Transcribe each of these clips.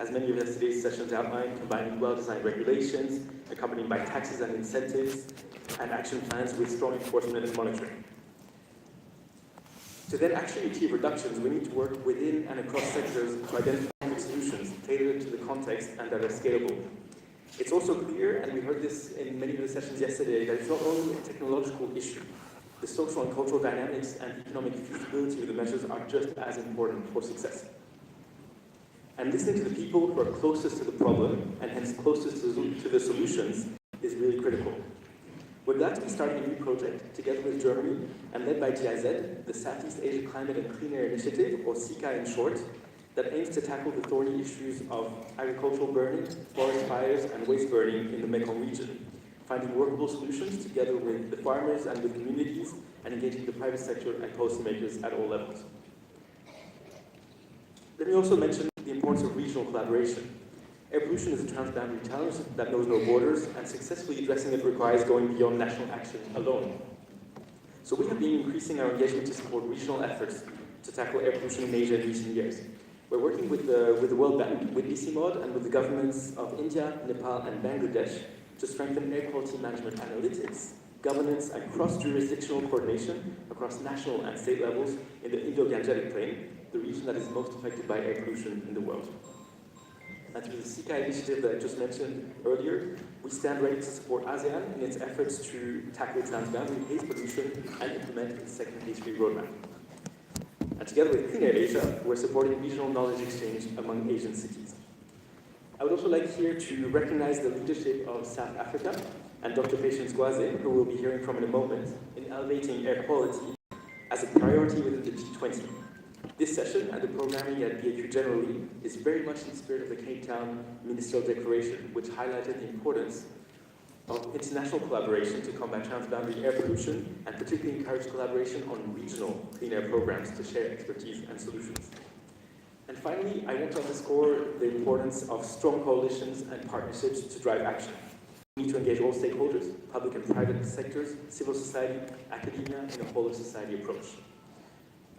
as many of yesterday's sessions outlined, combining well-designed regulations, accompanied by taxes and incentives, and action plans with strong enforcement and monitoring. To then actually achieve reductions, we need to work within and across sectors to identify solutions tailored to the context and that are scalable. It's also clear, and we heard this in many of the sessions yesterday, that it's not only a technological issue. The social and cultural dynamics and economic feasibility of the measures are just as important for success. And listening to the people who are closest to the problem, and hence closest to the solutions, is really critical. We're glad to be starting a new project together with Germany and led by GIZ, the Southeast Asia Climate and Clean Air Initiative, or SICA in short, that aims to tackle the thorny issues of agricultural burning, forest fires, and waste burning in the Mekong region, finding workable solutions together with the farmers and with communities, and engaging the private sector and policymakers at all levels. Let me also mention the importance of regional collaboration. Air pollution is a transboundary challenge that knows no borders, and successfully addressing it requires going beyond national action alone. So we have been increasing our engagement to support regional efforts to tackle air pollution in Asia in recent years. We're working with the World Bank, with ICIMOD, and with the governments of India, Nepal, and Bangladesh to strengthen air quality management analytics, governance, and cross-jurisdictional coordination across national and state levels in the Indo-Gangetic Plain, the region that is most affected by air pollution in the world. And through the SICA initiative that I just mentioned earlier, we stand ready to support ASEAN in its efforts to tackle transboundary haze pollution and implement its second haze-free roadmap. And together with Clean Air Asia, we're supporting regional knowledge exchange among Asian cities. I would also like here to recognize the leadership of South Africa and Dr. Patience Gwaze, who we'll be hearing from in a moment, in elevating air quality as a priority within the G20. This session and the programming at BAQ generally is very much in the spirit of the Cape Town Ministerial Declaration, which highlighted the importance of international collaboration to combat transboundary air pollution, and particularly encourage collaboration on regional clean air programs to share expertise and solutions. And finally, I want to underscore the importance of strong coalitions and partnerships to drive action. We need to engage all stakeholders, public and private sectors, civil society, academia, and a whole of society approach.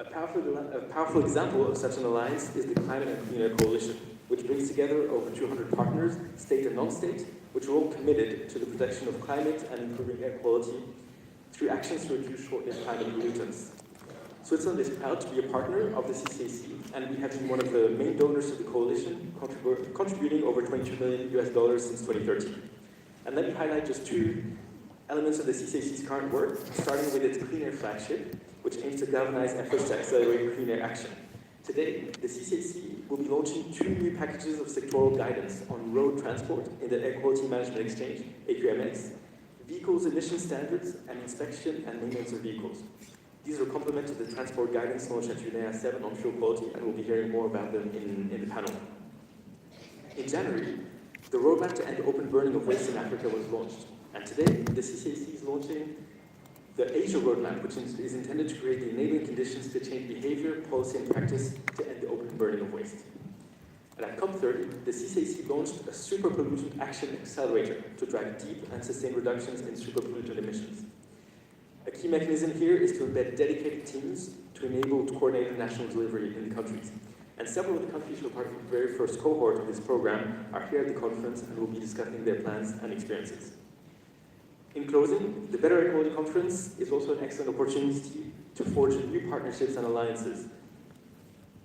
A powerful example of such an alliance is the Climate and Clean Air Coalition, which brings together over 200 partners, state and non-state, which are all committed to the protection of climate and improving air quality through actions to reduce short-lived climate pollutants. Switzerland is proud to be a partner of the CCAC, and we have been one of the main donors to the coalition, contributing over $22 million since 2013. And let me highlight just two elements of the CCAC's current work, starting with its Clean Air flagship, which aims to galvanize efforts to accelerate clean air action. Today, the CCAC will be launching 2 new packages of sectoral guidance on road transport in the Air Quality Management Exchange, AQMX, vehicles emission standards, and inspection and maintenance of vehicles. These will complement to the transport guidance launched at UNEA 7 on fuel quality, and we'll be hearing more about them in the panel. In January, the roadmap to end open burning of waste in Africa was launched. And today, the CCAC is launching the Asia Roadmap, which is intended to create the enabling conditions to change behavior, policy, and practice to end the open burning of waste. And at COP30, the CCAC launched a super pollutant action accelerator to drive deep and sustained reductions in super pollutant emissions. A key mechanism here is to embed dedicated teams to enable coordinated national delivery in the countries. And several of the countries who are part of the very first cohort of this program are here at the conference and will be discussing their plans and experiences. In closing, the Better Air Quality Conference is also an excellent opportunity to forge new partnerships and alliances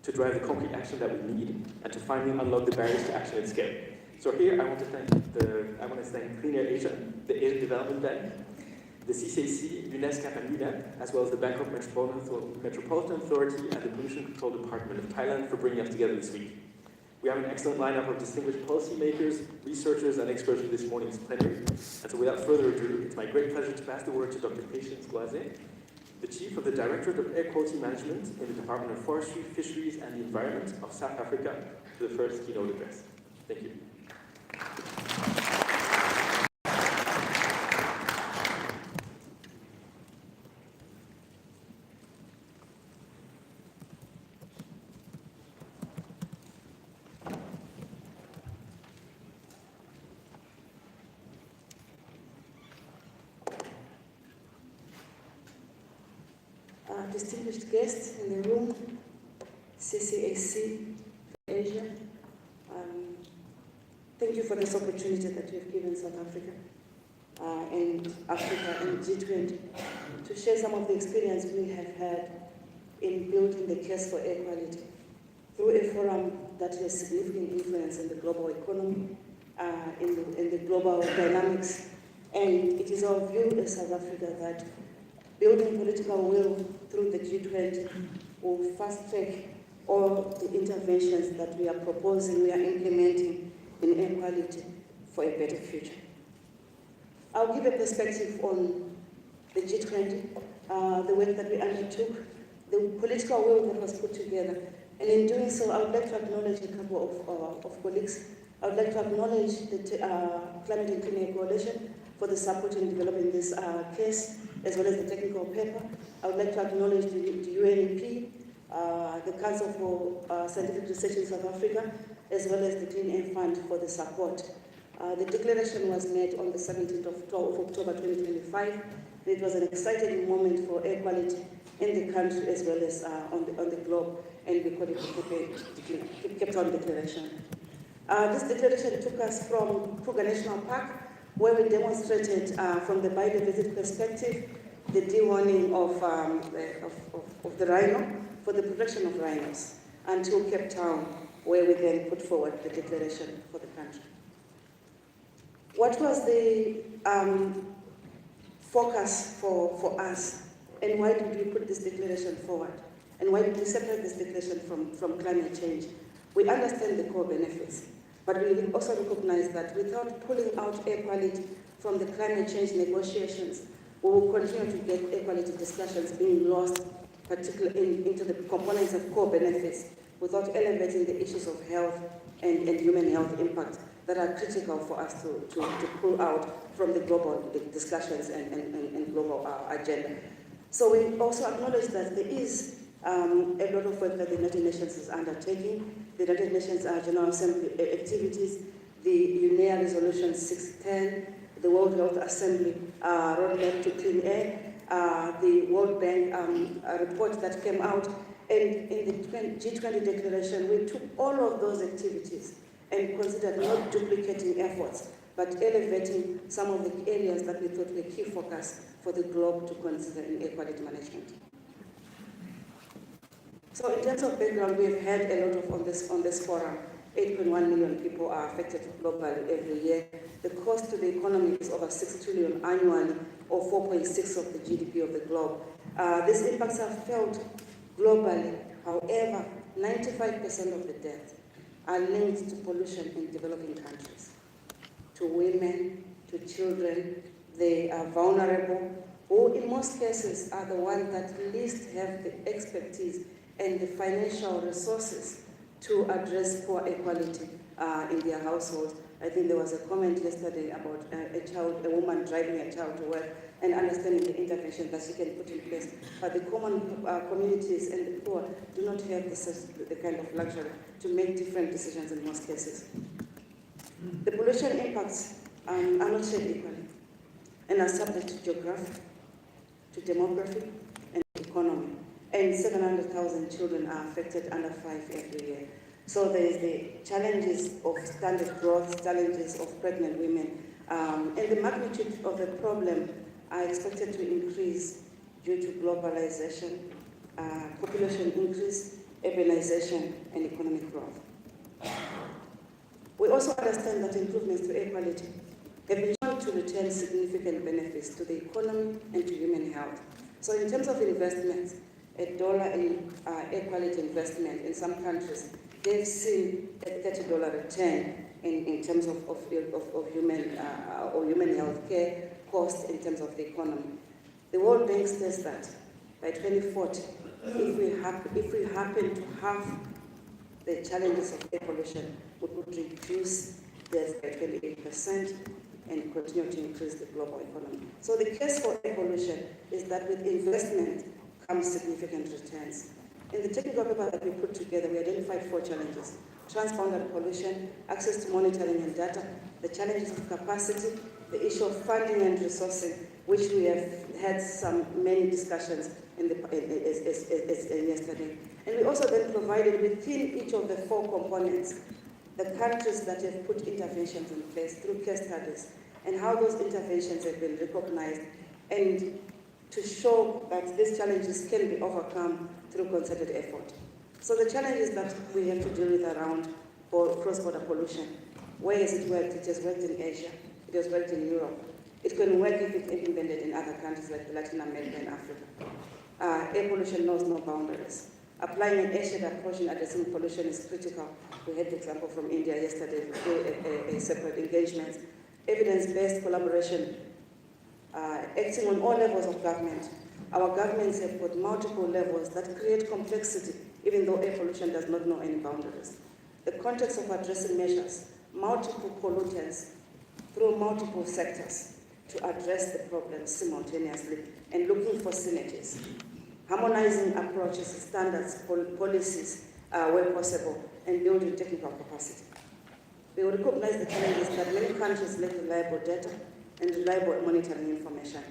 to drive the concrete action that we need and to finally unlock the barriers to action at scale. So here I want to thank Clean Air Asia, the Asian Development Bank, the CCAC, UNESCO and UNEP, as well as the Bangkok Metropolitan Authority and the Pollution Control Department of Thailand for bringing us together this week. We have an excellent lineup of distinguished policymakers, researchers, and experts for this morning's plenary. And so without further ado, it's my great pleasure to pass the word to Dr. Patience Gwaze, the Chief of the Directorate of Air Quality Management in the Department of Forestry, Fisheries, and the Environment of South Africa, for the first keynote address. Thank you. Distinguished guests in the room, CCAC Asia, Thank you for this opportunity that you have given South Africa and Africa and G20 to share some of the experience we have had in building the case for air quality through a forum that has significant influence in the global economy, in the global dynamics. And it is our view as South Africa that building political will through the G20 will fast-track all the interventions that we are proposing, we are implementing in air quality for a better future. I'll give a perspective on the G20, the work that we undertook, the political will that was put together. And in doing so, I would like to acknowledge a couple of colleagues. I would like to acknowledge the Climate and Clean Air Coalition for the support in developing this case, as well as the technical paper. I would like to acknowledge the UNEP, the Council for Scientific Research in South Africa, as well as the Clean Air Fund for the support. The declaration was made on the 17th of October 2025. It was an exciting moment for air quality in the country as well as on the globe, and we call it the Cape Town Declaration. This declaration took us from Kruger National Park, where we demonstrated from the biodiversity perspective the de-warning of the rhino for the protection of rhinos, until Cape Town, where we then put forward the declaration for the country. What was the focus for us, and why did we put this declaration forward? And why did we separate this declaration from climate change? We understand the core benefits, but we also recognize that without pulling out air quality from the climate change negotiations, we will continue to get air quality discussions being lost, particularly into the components of core benefits, without elevating the issues of health and human health impact that are critical for us to pull out from the global discussions and global agenda. So we also acknowledge that there is a lot of work that the United Nations is undertaking. The United Nations General Assembly activities, the UNEA Resolution 610, the World Health Assembly Roadmap to Clean Air, the World Bank report that came out, and in the G20 declaration, we took all of those activities and considered not duplicating efforts, but elevating some of the areas that we thought were key focus for the globe to consider in air quality management. So in terms of background, we've had a lot of on this forum. 8.1 million people are affected globally every year. The cost to the economy is over 6 trillion annually, or 4.6% of the GDP of the globe. These impacts are felt globally. However, 95% of the deaths are linked to pollution in developing countries, to women, to children. They are vulnerable, who in most cases are the ones that least have the expertise and the financial resources to address poor air quality in their households. I think there was a comment yesterday about a woman driving a child to work and understanding the intervention that she can put in place. But the common communities and the poor do not have the kind of luxury to make different decisions in most cases. The pollution impacts are not shared equally and are subject to geography, to demography, and economy. And 700,000 children are affected under 5 every year. So there is the challenges of standard growth, challenges of pregnant women, and the magnitude of the problem are expected to increase due to globalization, population increase, urbanization, and economic growth. We also understand that improvements to air quality have been shown to return significant benefits to the economy and to human health. So in terms of investments, $1 in air quality investment in some countries, they've seen a $30 return in terms of human health care costs in terms of the economy. The World Bank says that by 2040, if we happen to halve the challenges of air pollution, we could reduce deaths by 28% and continue to increase the global economy. So the case for air pollution is that with investment comes significant returns. In the technical paper that we put together, we identified 4 challenges: transboundary pollution, access to monitoring and data, the challenges of capacity, the issue of funding and resourcing, which we have had many discussions yesterday. And we also then provided within each of the 4 components the countries that have put interventions in place through case studies, and how those interventions have been recognized, and to show that these challenges can be overcome through concerted effort. So the challenges that we have to deal with around cross-border pollution, where has it worked? It has worked in Asia, it has worked in Europe. It can work if it's implemented in other countries like Latin America and Africa. Air pollution knows no boundaries. Applying an Asian approach in addressing pollution is critical. We had the example from India yesterday through a separate engagement. Evidence-based collaboration, acting on all levels of government. Our governments have got multiple levels that create complexity, even though air pollution does not know any boundaries. The context of addressing measures, multiple pollutants through multiple sectors to address the problem simultaneously and looking for synergies. Harmonizing approaches, standards, policies where possible, and building technical capacity. We will recognize the challenges that many countries lack reliable data and reliable monitoring information.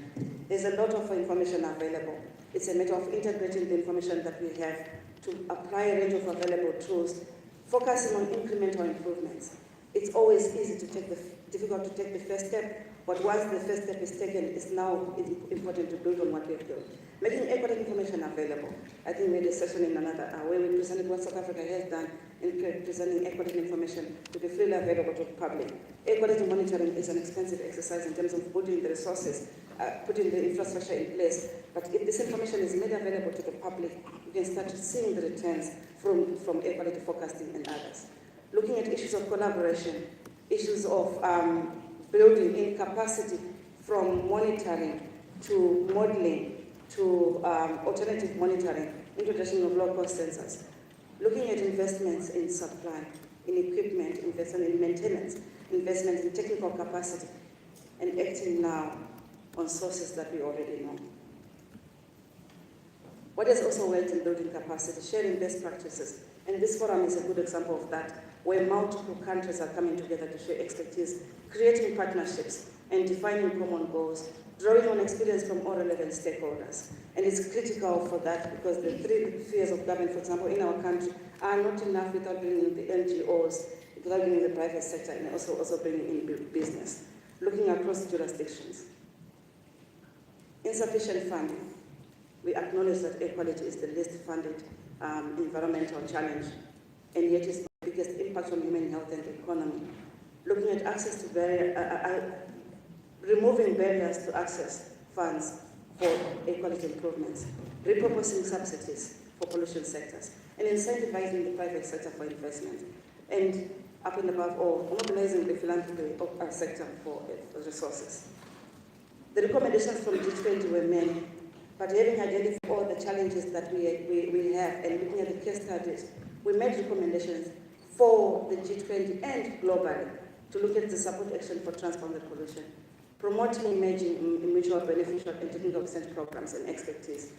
There's a lot of information available. It's a matter of integrating the information that we have to apply a range of available tools, focusing on incremental improvements. It's always difficult to take the first step, but once the first step is taken, it's now important to build on what we've done. Making equity information available. I think we had a session in another where we presented what South Africa has done in presenting equity information to be freely available to the public. Equity monitoring is an expensive exercise in terms of putting the resources, putting the infrastructure in place. But if this information is made available to the public, you can start seeing the returns from equality forecasting and others. Looking at issues of collaboration, issues of building in capacity from monitoring to modeling to alternative monitoring, introduction of low-cost sensors. Looking at investments in supply, in equipment, investment in maintenance, investment in technical capacity, and acting now on sources that we already know. What has also worked in building capacity, sharing best practices, and this forum is a good example of that, where multiple countries are coming together to share expertise, creating partnerships, and defining common goals, drawing on experience from all relevant stakeholders. And it's critical for that because the three spheres of government, for example, in our country, are not enough without bringing in the NGOs, without bringing in the private sector, and also bringing in business. Looking across jurisdictions. Insufficient funding. We acknowledge that air quality is the least funded environmental challenge, and yet it's the biggest impact on human health and the economy. Looking at access to removing barriers to access funds for air quality improvements, repurposing subsidies for pollution sectors, and incentivizing the private sector for investment, and up and above all, mobilizing the philanthropy sector for resources. The recommendations from G20 were many, but having identified all the challenges that we have and looking at the case studies, we made recommendations for the G20 and globally to look at the support action for transboundary pollution, promoting emerging mutual beneficial and technical exchange programs and expertise,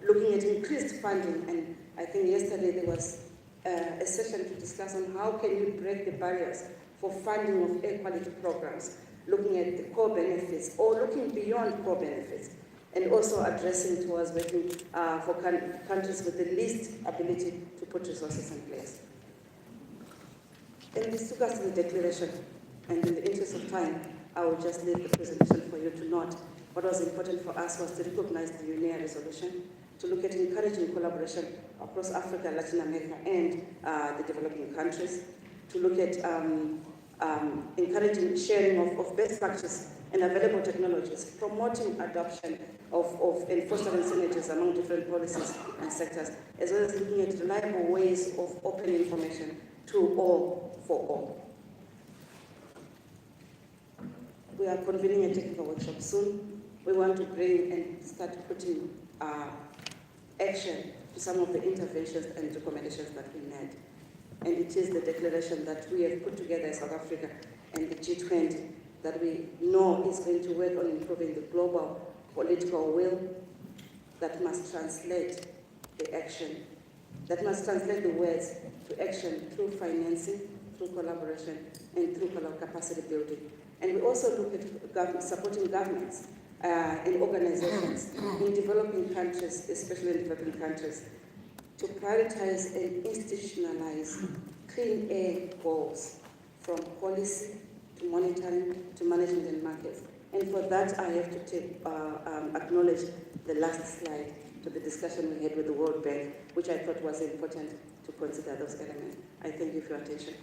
looking at increased funding, and I think yesterday there was a session to discuss on how can we break the barriers for funding of air quality programs, looking at the core benefits or looking beyond core benefits, and also addressing towards working for countries with the least ability to put resources in place. And this took us to the declaration, and in the interest of time, I will just leave the presentation for you to note. What was important for us was to recognize the UNEA resolution, to look at encouraging collaboration across Africa, Latin America, and the developing countries, to look at encouraging sharing of best practice and available technologies, promoting adoption of and fostering synergies among different policies and sectors, as well as looking at reliable ways of open information to all for all. We are convening a technical workshop soon. We want to bring and start putting action to some of the interventions and recommendations that we made. And it is the declaration that we have put together in South Africa and the G20 that we know is going to work on improving the global political will that must translate the action, that must translate the words to action through financing, through collaboration, and through capacity building. And we also look at supporting governments and organizations in developing countries, especially in developing countries, to prioritize and institutionalize clean air goals, from policy to monitoring to management and markets. And for that, I have to acknowledge the last slide to the discussion we had with the World Bank, which I thought was important to consider those elements. I thank you for your attention.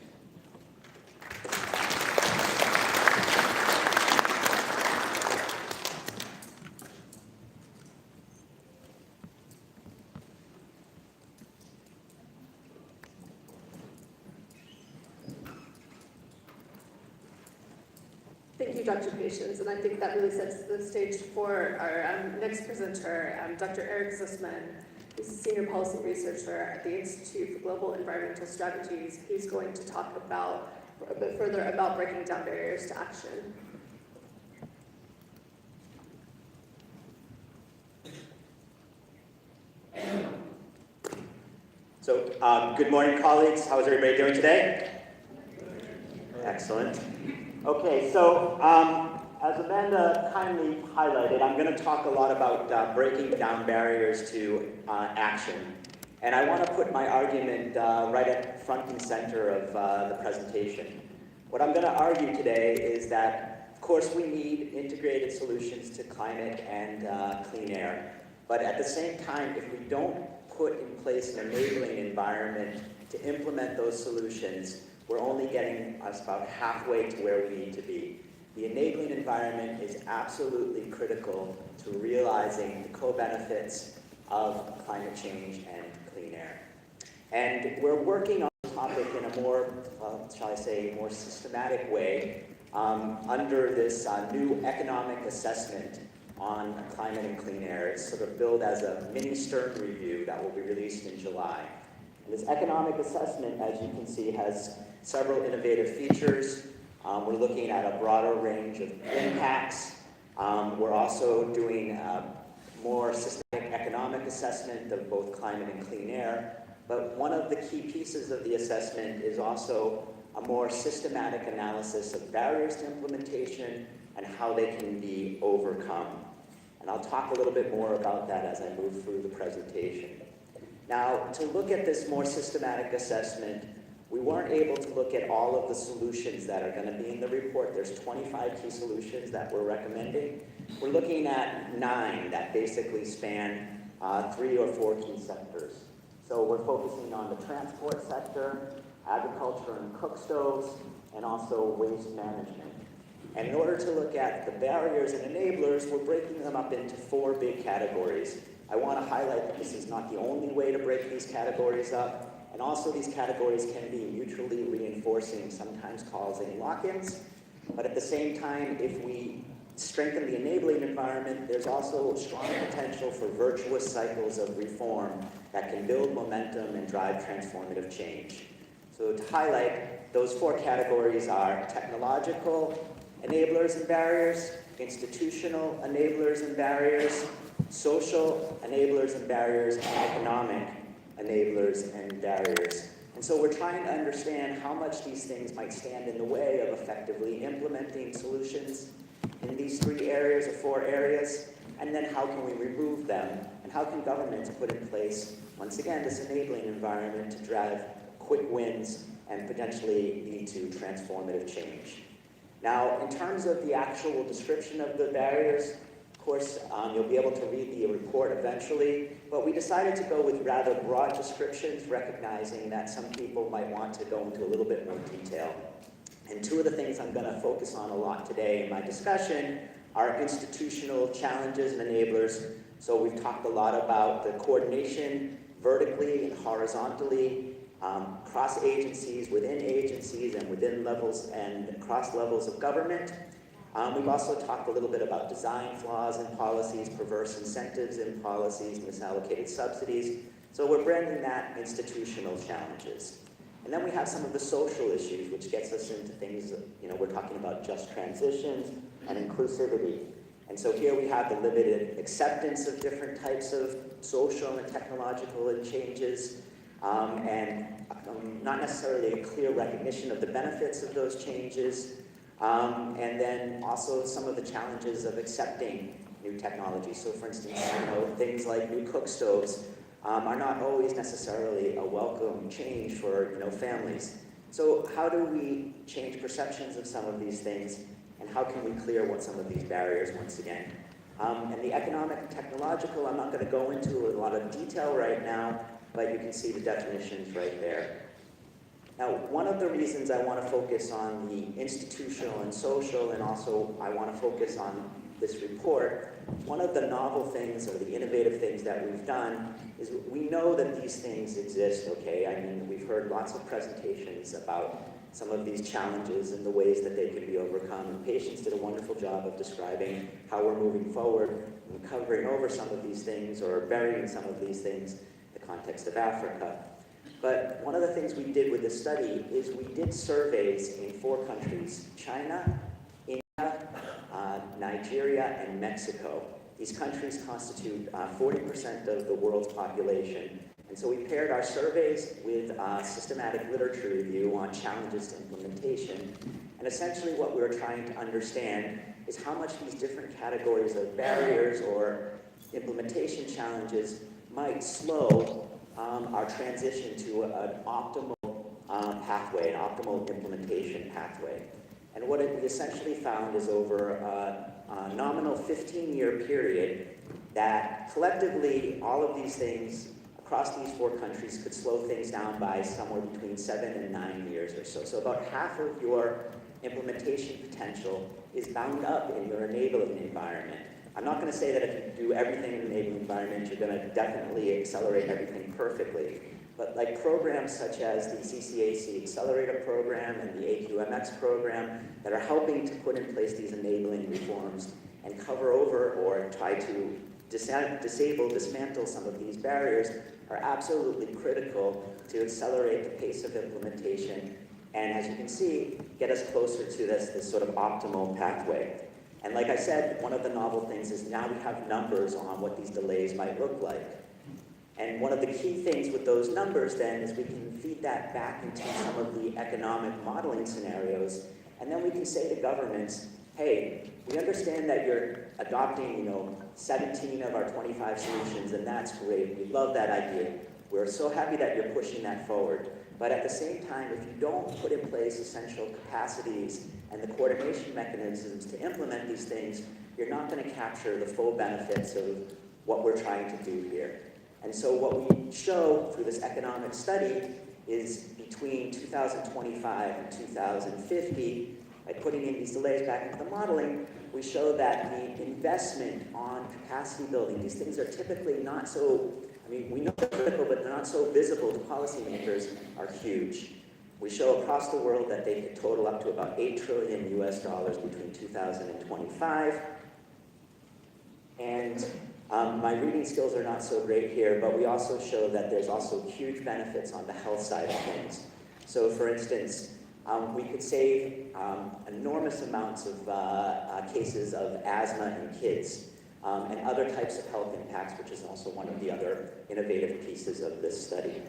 Thank you, Dr. Patience, and I think that really sets the stage for our next presenter, Dr. Eric Zussman. He's a senior policy researcher at the Institute for Global Environmental Strategies. He's going to talk about a bit further about breaking down barriers to action. So, good morning, colleagues. How is everybody doing today? Excellent. Okay, so as Amanda kindly highlighted, I'm going to talk a lot about breaking down barriers to action. And I want to put my argument right at front and center of the presentation. What I'm going to argue today is that, of course, we need integrated solutions to climate and clean air. But at the same time, if we don't put in place an enabling environment to implement those solutions, we're only getting us about halfway to where we need to be. The enabling environment is absolutely critical to realizing the co-benefits of climate change and clean air. And we're working on the topic in a more, shall I say, more systematic way under this new economic assessment on climate and clean air. It's sort of billed as a mini Stern review that will be released in July. And this economic assessment, as you can see, has several innovative features. We're looking at a broader range of impacts. We're also doing a more systematic economic assessment of both climate and clean air. But one of the key pieces of the assessment is also a more systematic analysis of barriers to implementation and how they can be overcome. And I'll talk a little bit more about that as I move through the presentation. Now, to look at this more systematic assessment, we weren't able to look at all of the solutions that are going to be in the report. There's 25 key solutions that we're recommending. We're looking at 9 that basically span 3 or 4 key sectors. So we're focusing on the transport sector, agriculture and cook stoves, and also waste management. And in order to look at the barriers and enablers, we're breaking them up into 4 big categories. I want to highlight that this is not the only way to break these categories up. And also these categories can be mutually reinforcing, sometimes causing lock-ins. But at the same time, if we strengthen the enabling environment, there's also strong potential for virtuous cycles of reform that can build momentum and drive transformative change. So to highlight, those 4 categories are technological enablers and barriers, institutional enablers and barriers, social enablers and barriers, and economic enablers and barriers. And so we're trying to understand how much these things might stand in the way of effectively implementing solutions in these 3 areas or 4 areas, and then how can we remove them, and how can governments put in place, once again, this enabling environment to drive quick wins and potentially lead to transformative change. Now, in terms of the actual description of the barriers, of course, you'll be able to read the report eventually, but we decided to go with rather broad descriptions, recognizing that some people might want to go into a little bit more detail. And 2 of the things I'm going to focus on a lot today in my discussion are institutional challenges and enablers. So we've talked a lot about the coordination vertically and horizontally, cross agencies, within agencies, and within levels and across levels of government. We've also talked a little bit about design flaws in policies, perverse incentives in policies, misallocated subsidies. So we're branding that institutional challenges. And then we have some of the social issues, which gets us into things, we're talking about just transitions and inclusivity. And so here we have the limited acceptance of different types of social and technological changes, and not necessarily a clear recognition of the benefits of those changes. And then also some of the challenges of accepting new technology. So for instance, things like new cook stoves are not always necessarily a welcome change for families. So how do we change perceptions of some of these things, and how can we clear what some of these barriers once again? And the economic and technological, I'm not going to go into a lot of detail right now, but you can see the definitions right there. Now, one of the reasons I want to focus on the institutional and social, and also I want to focus on this report, one of the novel things or the innovative things that we've done is we know that these things exist, okay? I mean, we've heard lots of presentations about some of these challenges and the ways that they can be overcome, and patients did a wonderful job of describing how we're moving forward and covering over some of these things or burying some of these things in the context of Africa. But one of the things we did with this study is we did surveys in 4 countries: China, India, Nigeria, and Mexico. These countries constitute 40% of the world's population. And so we paired our surveys with systematic literature review on challenges to implementation. And essentially what we were trying to understand is how much these different categories of barriers or implementation challenges might slow our transition to an optimal pathway, an optimal implementation pathway. And what we essentially found is over a nominal 15-year period that collectively all of these things across these 4 countries could slow things down by somewhere between 7 and 9 years or so. So about half of your implementation potential is bound up in your enabling environment. I'm not going to say that if you do everything in an enabling environment, you're going to definitely accelerate everything perfectly. But like programs such as the CCAC Accelerator Program and the AQMX program that are helping to put in place these enabling reforms and cover over or try to dismantle some of these barriers are absolutely critical to accelerate the pace of implementation and, as you can see, get us closer to this sort of optimal pathway. And like I said, one of the novel things is now we have numbers on what these delays might look like. And one of the key things with those numbers then is we can feed that back into some of the economic modeling scenarios, and then we can say to governments, hey, we understand that you're adopting 17 of our 25 solutions, and that's great. We love that idea. We're so happy that you're pushing that forward. But at the same time, if you don't put in place essential capacities and the coordination mechanisms to implement these things, you're not going to capture the full benefits of what we're trying to do here. And so what we show through this economic study is between 2025 and 2050, by putting in these delays back into the modeling, we show that the investment on capacity building, these things are typically not so, we know they're critical, but they're not so visible to policymakers, are huge. We show across the world that they could total up to about $8 trillion between 2025. And my reading skills are not so great here, but we also show that there's also huge benefits on the health side of things. So for instance, we could save enormous amounts of cases of asthma in kids and other types of health impacts, which is also one of the other innovative pieces of this study.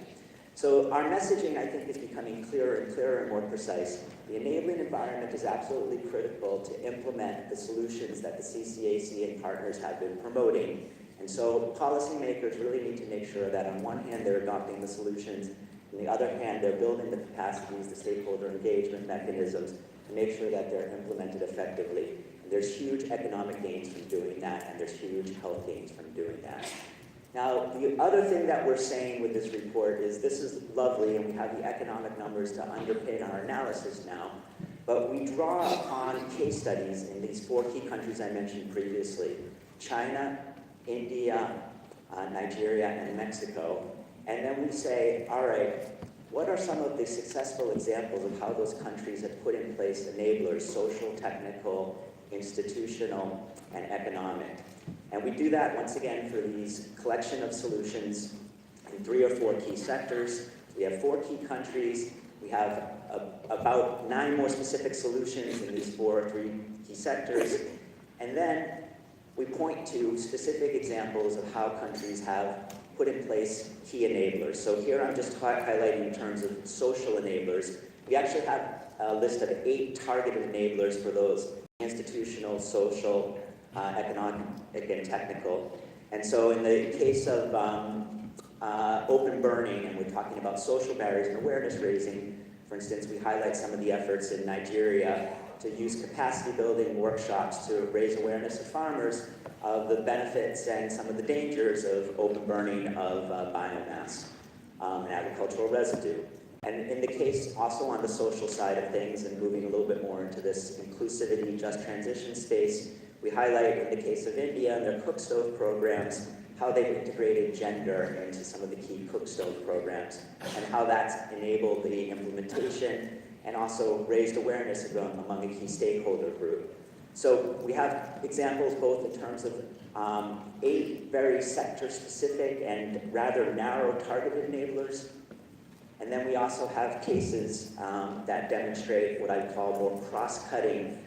So our messaging, I think, is becoming clearer and clearer and more precise. The enabling environment is absolutely critical to implement the solutions that the CCAC and partners have been promoting. And so policymakers really need to make sure that on one hand they're adopting the solutions, on the other hand they're building the capacities, the stakeholder engagement mechanisms to make sure that they're implemented effectively. And there's huge economic gains from doing that, and there's huge health gains from doing that. Now, the other thing that we're saying with this report is this is lovely, and we have the economic numbers to underpin our analysis now, but we draw upon case studies in these 4 key countries I mentioned previously: China, India, Nigeria, and Mexico. And then we say, all right, what are some of the successful examples of how those countries have put in place enablers, social, technical, institutional, and economic? And we do that, once again, for these collection of solutions in 3 or 4 key sectors. We have 4 key countries. We have about 9 more specific solutions in these 4 or 3 key sectors. And then we point to specific examples of how countries have put in place key enablers. So here I'm just highlighting in terms of social enablers. We actually have a list of 8 targeted enablers for those: institutional, social, economic, and technical. And so in the case of open burning, and we're talking about social barriers and awareness raising. For instance, we highlight some of the efforts in Nigeria to use capacity building workshops to raise awareness of farmers of the benefits and some of the dangers of open burning of biomass and agricultural residue. And in the case also on the social side of things, and moving a little bit more into this inclusivity, just transition space, we highlight in the case of India and their cook stove programs, how they've integrated gender into some of the key cook stove programs, and how that's enabled the implementation and also raised awareness among a key stakeholder group. So we have examples both in terms of 8 very sector-specific and rather narrow targeted enablers. And then we also have cases that demonstrate what I call more cross-cutting,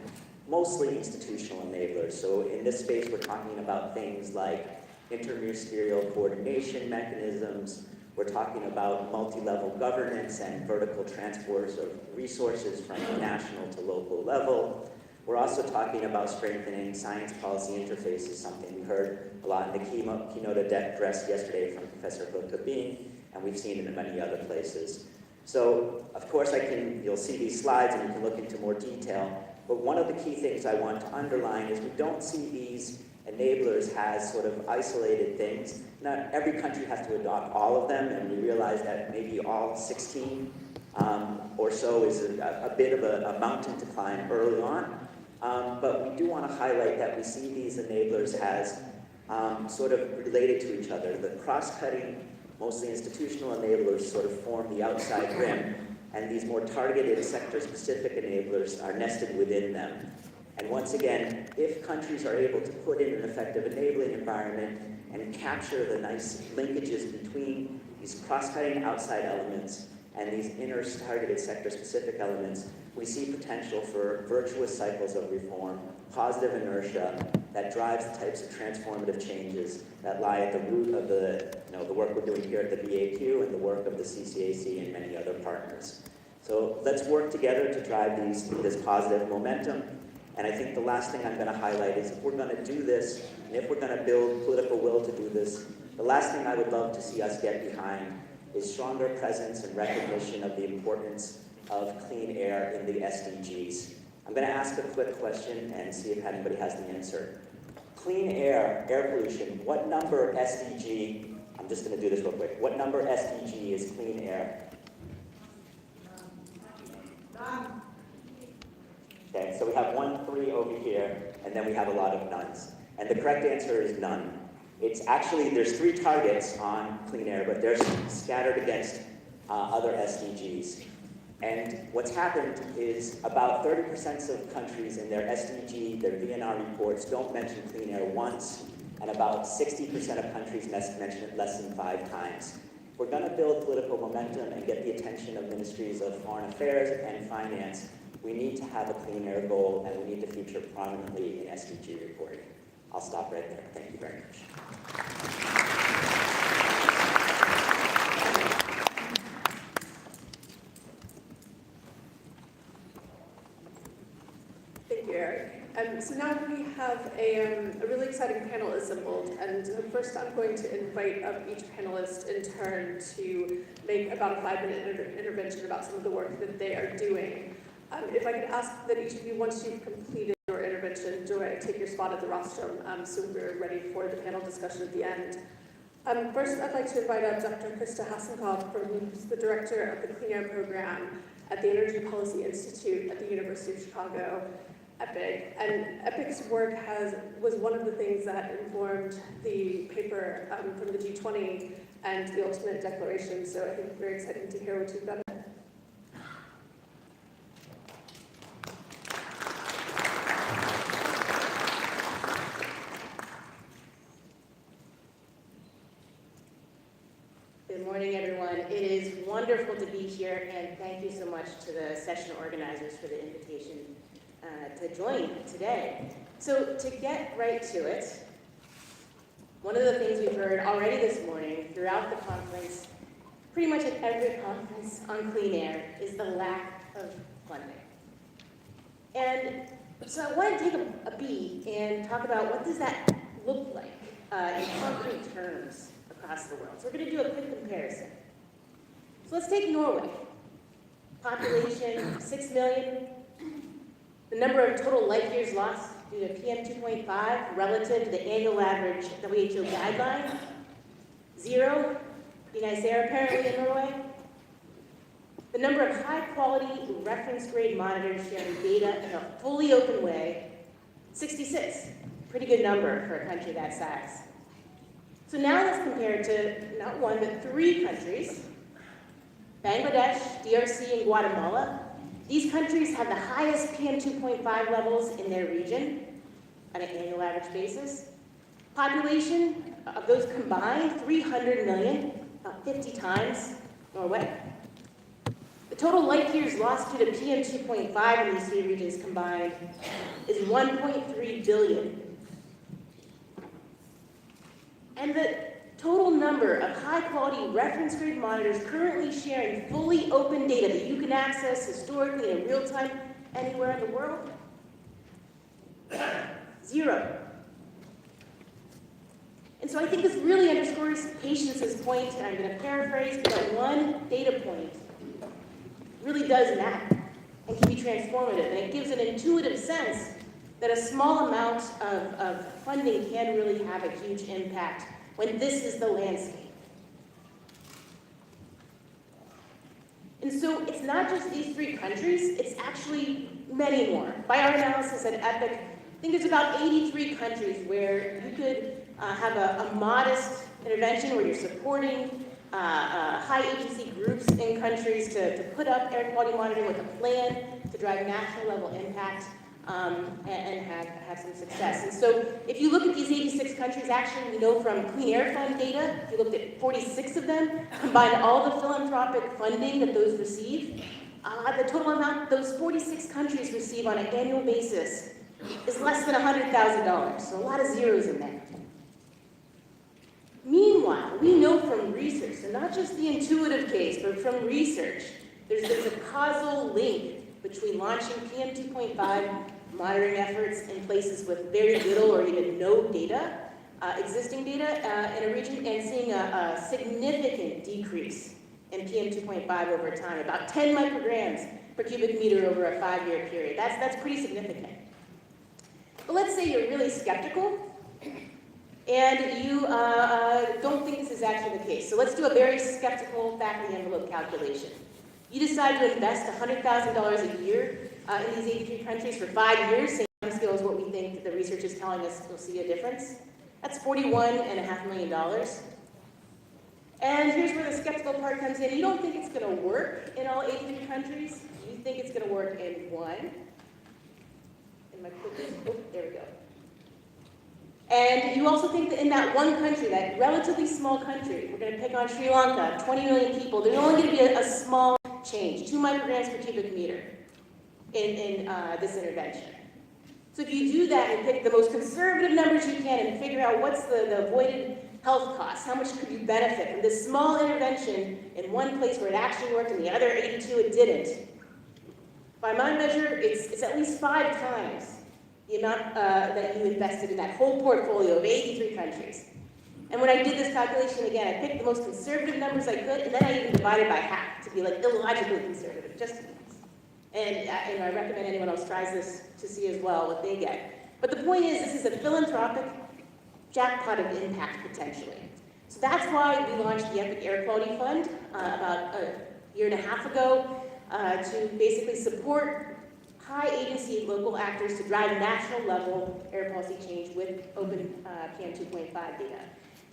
mostly institutional enablers. So in this space, we're talking about things like interministerial coordination mechanisms. We're talking about multi-level governance and vertical transports of resources from the national to local level. We're also talking about strengthening science policy interfaces, something we heard a lot in the keynote address yesterday from Professor Hookabin, and we've seen it in many other places. So, of course, you'll see these slides and you can look into more detail, but one of the key things I want to underline is we don't see these enablers as sort of isolated things. Not every country has to adopt all of them, and we realize that maybe all 16 or so is a bit of a mountain to climb early on. But we do want to highlight that we see these enablers as sort of related to each other. The cross-cutting, mostly institutional enablers sort of form the outside rim, and these more targeted sector-specific enablers are nested within them. And once again, if countries are able to put in an effective enabling environment and capture the nice linkages between these cross-cutting outside elements and these inner targeted sector-specific elements, we see potential for virtuous cycles of reform, positive inertia that drives the types of transformative changes that lie at the root of the work we're doing here at the BAQ and the work of the CCAC and many other partners. So let's work together to drive this positive momentum. And I think the last thing I'm going to highlight is if we're going to do this, and if we're going to build political will to do this, the last thing I would love to see us get behind is stronger presence and recognition of the importance of clean air in the SDGs. I'm going to ask a quick question and see if anybody has the answer. Clean air, air pollution, what number SDG, I'm just going to do this real quick, what number SDG is clean air? Okay, so we have 1, 3 over here, and then we have a lot of nones. And the correct answer is none. It's actually, there's 3 targets on clean air, but they're scattered against other SDGs. And what's happened is about 30% of countries in their SDG, their VNR reports, don't mention clean air once, and about 60% of countries mention it less than 5 times. If we're going to build political momentum and get the attention of ministries of foreign affairs and finance, we need to have a clean air goal, and we need to feature prominently in SDG reporting. I'll stop right there. Thank you very much. Thank you, Eric. So now we have a really exciting panel assembled, and first I'm going to invite up each panelist in turn to make about a 5-minute intervention about some of the work that they are doing. If I could ask that each of you, once you've completed your intervention, take your spot at the rostrum so we're ready for the panel discussion at the end. First, I'd like to invite up Dr. Krista Hassenkopf, who's the director of the Clean Air Program at the Energy Policy Institute at the University of Chicago, EPIC. And EPIC's work was one of the things that informed the paper from the G20 and the ultimate declaration, so I think it's very exciting to hear what you've done. Good morning, everyone. It is wonderful to be here, and thank you so much to the session organizers for the invitation to join today. So to get right to it, one of the things we've heard already this morning throughout the conference, pretty much at every conference on clean air, is the lack of funding. And so I want to take a beat and talk about what does that look like in concrete terms across the world. So we're going to do a quick comparison. So let's take Norway. Population 6 million. The number of total life years lost due to PM 2.5 relative to the annual average WHO guideline, 0. You guys there apparently in Norway. The number of high-quality reference grade monitors sharing data in a fully open way, 66. Pretty good number for a country that size. So now let's compare to not one, but 3 countries, Bangladesh, DRC, and Guatemala. These countries have the highest PM 2.5 levels in their region on an annual average basis. Population of those combined, 300 million, about 50 times Norway. The total life years lost due to PM 2.5 in these 3 regions combined is 1.3 billion. And the total number of high-quality reference grade monitors currently sharing fully open data that you can access historically in real time anywhere in the world, 0. And so I think this really underscores Patience's point, and I'm going to paraphrase, but that one data point really does matter and can be transformative, and it gives an intuitive sense that a small amount of funding can really have a huge impact when this is the landscape. And so it's not just these 3 countries, it's actually many more. By our analysis at EPIC, I think there's about 83 countries where you could have a modest intervention where you're supporting high agency groups in countries to put up air quality monitoring with a plan to drive national level impact and have some success. And so if you look at these 86 countries, actually we know from Clean Air Fund data, if you looked at 46 of them, combined all the philanthropic funding that those receive, the total amount those 46 countries receive on an annual basis is less than $100,000, so a lot of zeros in there. Meanwhile, we know from research, so not just the intuitive case, but from research, there's a causal link between launching PM 2.5 monitoring efforts in places with very little or even no data, existing data in a region, and seeing a significant decrease in PM 2.5 over time, about 10 micrograms per cubic meter over a 5-year period. That's pretty significant. But let's say you're really skeptical and you don't think this is actually the case. So let's do a very skeptical back-of-the-envelope calculation. You decide to invest $100,000 a year in these 83 countries for 5 years, same time scale as what we think the research is telling us will see a difference. That's $41.5 million. And here's where the skeptical part comes in. You don't think it's going to work in all 83 countries. You think it's going to work in one. In my cookies. Oh, there we go. And you also think that in that one country, that relatively small country, we're going to pick on Sri Lanka, 20 million people, there's only going to be a small change, 2 micrograms per cubic meter in this intervention. So if you do that and pick the most conservative numbers you can and figure out what's the avoided health costs, how much could you benefit from this small intervention in one place where it actually worked and the other 82 it didn't, by my measure, it's at least 5 times the amount that you invested in that whole portfolio of 83 countries. And when I did this calculation again, I picked the most conservative numbers I could, and then I even divided by half to be like illogically conservative, just to be nice. And I recommend anyone else tries this to see as well what they get. But the point is, this is a philanthropic jackpot of impact potentially. So that's why we launched the EPIC Air Quality Fund about a year and a half ago to basically support high agency local actors to drive national level air policy change with open PM 2.5 data.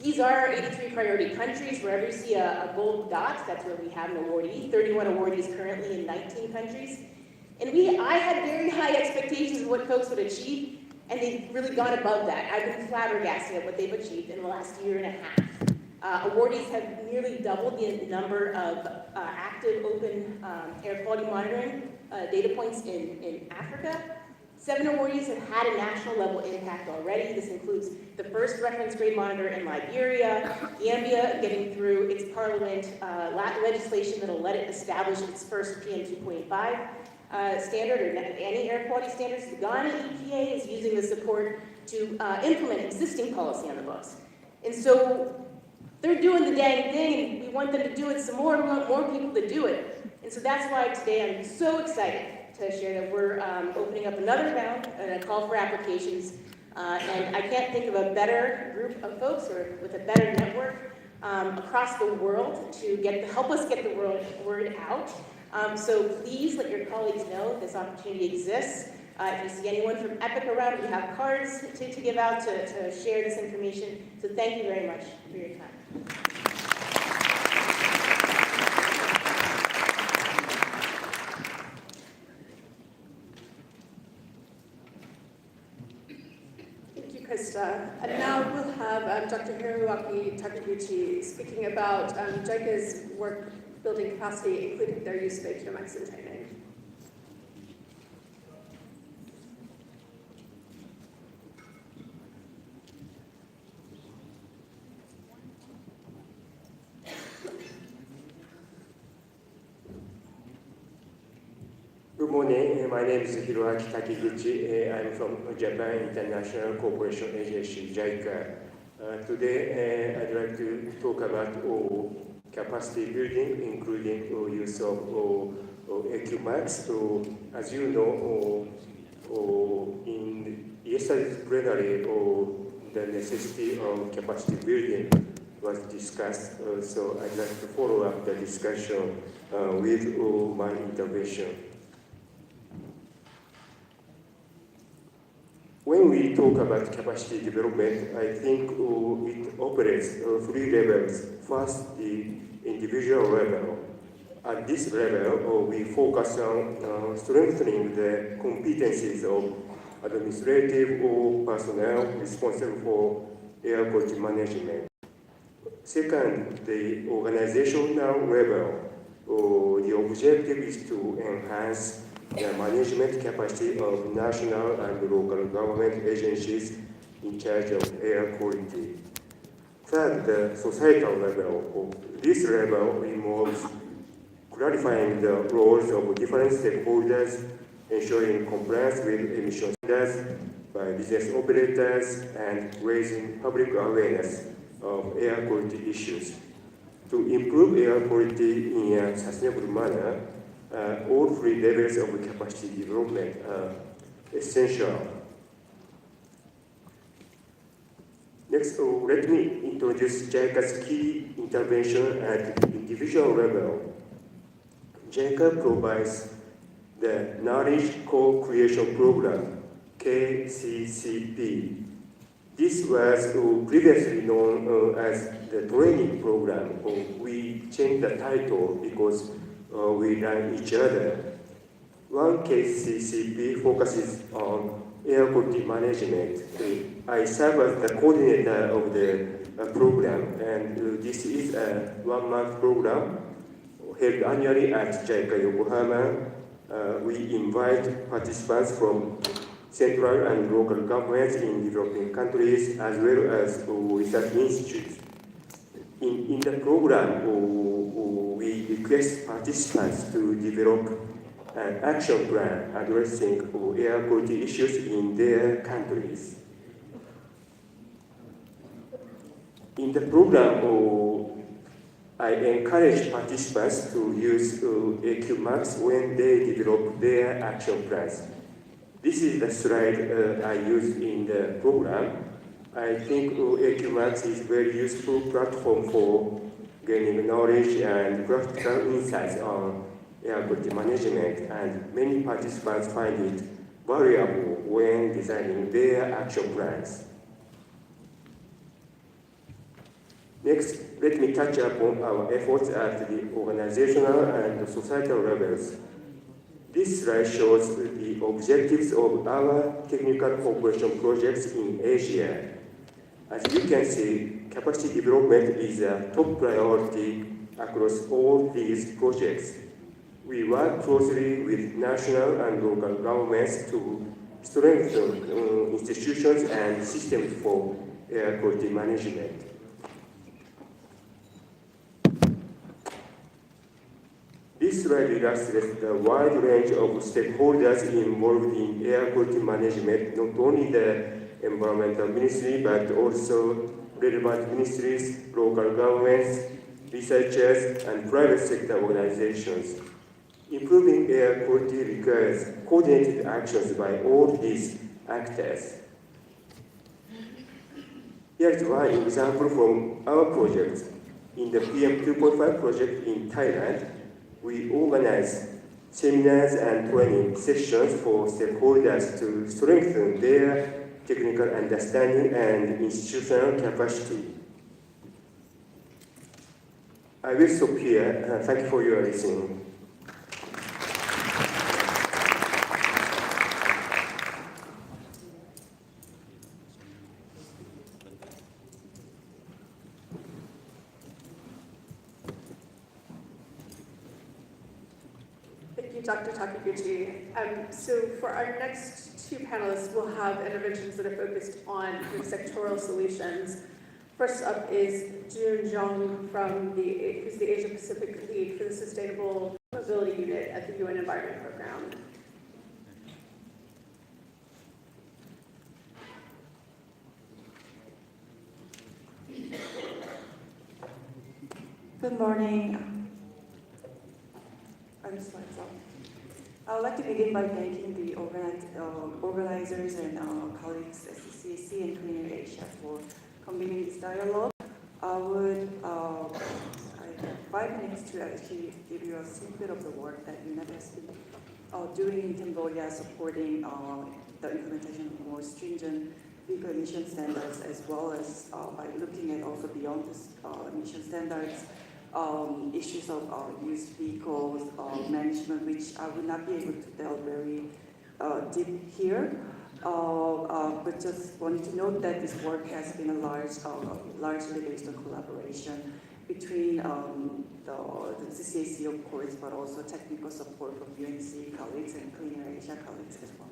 These are our 83 priority countries. Wherever you see a gold dot, that's where we have an awardee. 31 awardees currently in 19 countries. And I had very high expectations of what folks would achieve, and they've really gone above that. I've been flabbergasted at what they've achieved in the last year and a half. Awardees have nearly doubled the number of active open air quality monitoring data points in Africa. 7 awardees have had a national level impact already. This includes the first reference grade monitor in Liberia, Gambia getting through its parliament legislation that will let it establish its first PM 2.5 standard or any air quality standards. The Ghana EPA is using the support to implement existing policy on the books. And so they're doing the dang thing, and we want them to do it some more. We want more people to do it. And so that's why today I'm so excited to share that we're opening up another round and a call for applications. And I can't think of a better group of folks or with a better network across the world to help us get the word out. So please let your colleagues know this opportunity exists. If you see anyone from EPIC around, we have cards to give out to share this information. So thank you very much for your time. Thank you, Krista. And now we'll have Dr. Hiroaki Takaguchi speaking about JICA's work building capacity, including their use of AQMX in training. Good morning. My name is Hiroaki Takiguchi. I'm from Japan International Cooperation Agency, JICA. Today, I'd like to talk about capacity building, including use of AQMAX. As you know, in yesterday's plenary, the necessity of capacity building was discussed. So I'd like to follow up the discussion with my intervention. When we talk about capacity development, I think it operates three levels. First, the individual level. At this level, we focus on strengthening the competencies of administrative or personnel responsible for air quality management. Second, the organizational level. The objective is to enhance the management capacity of national and local government agencies in charge of air quality. Third, the societal level. This level involves clarifying the roles of different stakeholders, ensuring compliance with emission standards by business operators, and raising public awareness of air quality issues. To improve air quality in a sustainable manner, all three levels of capacity development are essential. Next, let me introduce JICA's key intervention at the individual level. JICA provides the Knowledge Co-Creation Program, KCCP. This was previously known as the training program. We changed the title because we learn each other. One KCCP focuses on air quality management. I serve as the coordinator of the program, and this is a one-month program held annually at JICA Yokohama. We invite participants from central and local governments in developing countries as well as research institutes. In the program, we request participants to develop an action plan addressing air quality issues in their countries. In the program, I encourage participants to use AQMAX when they develop their action plans. This is the slide I used in the program. I think AQMAX is a very useful platform for gaining knowledge and practical insights on air quality management, and many participants find it valuable when designing their action plans. Next, let me touch upon our efforts at the organizational and societal levels. This slide shows the objectives of our technical cooperation projects in Asia. As you can see, capacity development is a top priority across all these projects. We work closely with national and local governments to strengthen institutions and systems for air quality management. This slide illustrates the wide range of stakeholders involved in air quality management, not only the environmental ministry, but also relevant ministries, local governments, researchers, and private sector organizations. Improving air quality requires coordinated actions by all these actors. Here is one example from our project. In the PM 2.5 project in Thailand, we organize seminars and training sessions for stakeholders to strengthen their technical understanding and institutional capacity. I will stop here. Thank you for your listening. Thank you, Dr. Takiguchi. So for our next two panelists, we'll have interventions that are focused on sectoral solutions. First up is Jun Zhang who's the Asia Pacific lead for the Sustainable Mobility Unit at the UN Environment Program. Good morning. I would like to begin by thanking the organizers and colleagues at CCAC and PENARY Asia for convening this dialogue. I have 5 minutes to actually give you a snippet of the work that UNEP has been doing in Cambodia, supporting the implementation of more stringent vehicle emission standards, as well as by looking at also beyond this emission standards, issues of used vehicles, management, which I would not be able to delve very deep here. But just wanted to note that this work has been largely based on collaboration between the CCAC, of course, but also technical support from UNC colleagues and PENARY Asia colleagues as well.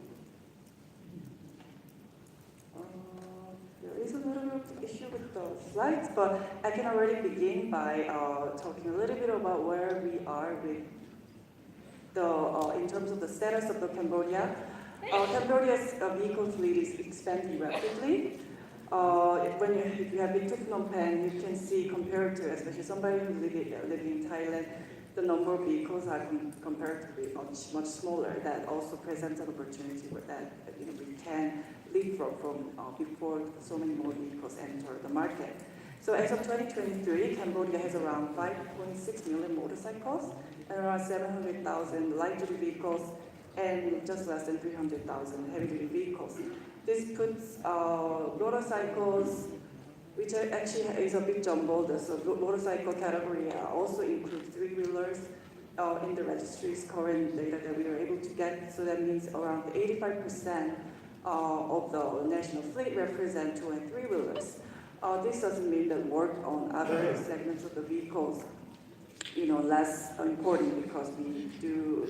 There is a little bit of issue with the slides, but I can already begin by talking a little bit about where we are with in terms of the status of the Cambodia. Cambodia's vehicle fleet is expanding rapidly. If you have been to Phnom Penh, you can see compared to, especially somebody who's living in Thailand, the number of vehicles are comparatively much smaller. That also presents an opportunity where that we can leapfrog from before so many more vehicles enter the market. So as of 2023, Cambodia has around 5.6 million motorcycles and around 700,000 light-duty vehicles and just less than 300,000 heavy-duty vehicles. This puts motorcycles, which actually is a bit jumbled. So motorcycle category also includes three-wheelers in the registry's current data that we were able to get. So that means around 85% of the national fleet represent two- and three-wheelers. This doesn't mean that work on other segments of the vehicles, less important, because we do,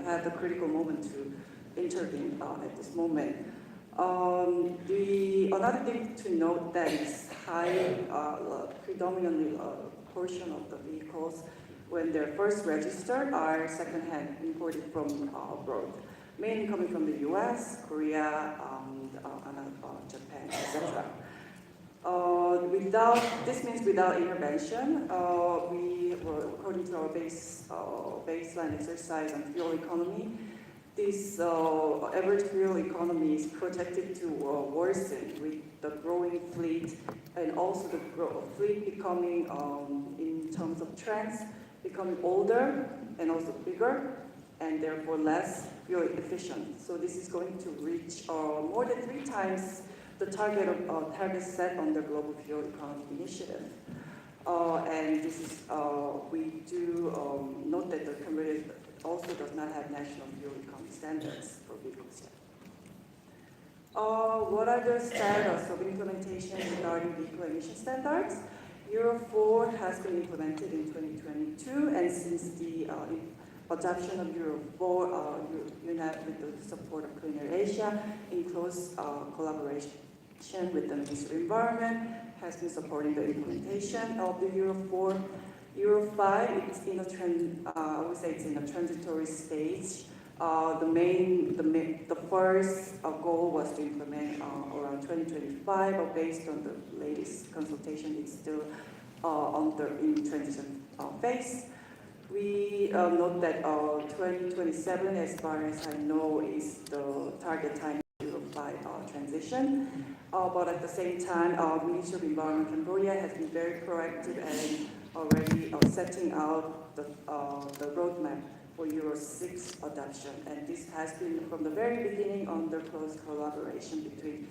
have the critical moment to intervene at this moment. Another thing to note that is high, predominantly portion of the vehicles when they're first registered are second-hand imported from abroad, mainly coming from the U.S., Korea, Japan, etc. This means without intervention, according to our baseline exercise on fuel economy, this average fuel economy is projected to worsen with the growing fleet, and also the fleet becoming, in terms of trends, becoming older and also bigger, and therefore less fuel efficient. So this is going to reach more than 3 times the target set on the Global Fuel Economy Initiative. And this is, we do note that the Cambodia also does not have national fuel economy standards for vehicles yet. What are the status of implementation regarding vehicle emission standards? Euro 4 has been implemented in 2022, and since the adoption of Euro 4, UNEP, with the support of PENARY Asia, in close collaboration with the Ministry of Environment, has been supporting the implementation of the Euro 4. Euro 5, it's in a I would say it's in a transitory stage. The first goal was to implement around 2025, but based on the latest consultation, it's still in transition phase. We note that 2027, as far as I know, is the target time Euro 5 transition. But at the same time, Ministry of Environment Cambodia has been very proactive and already setting out the roadmap for Euro 6 adoption. And this has been from the very beginning under close collaboration between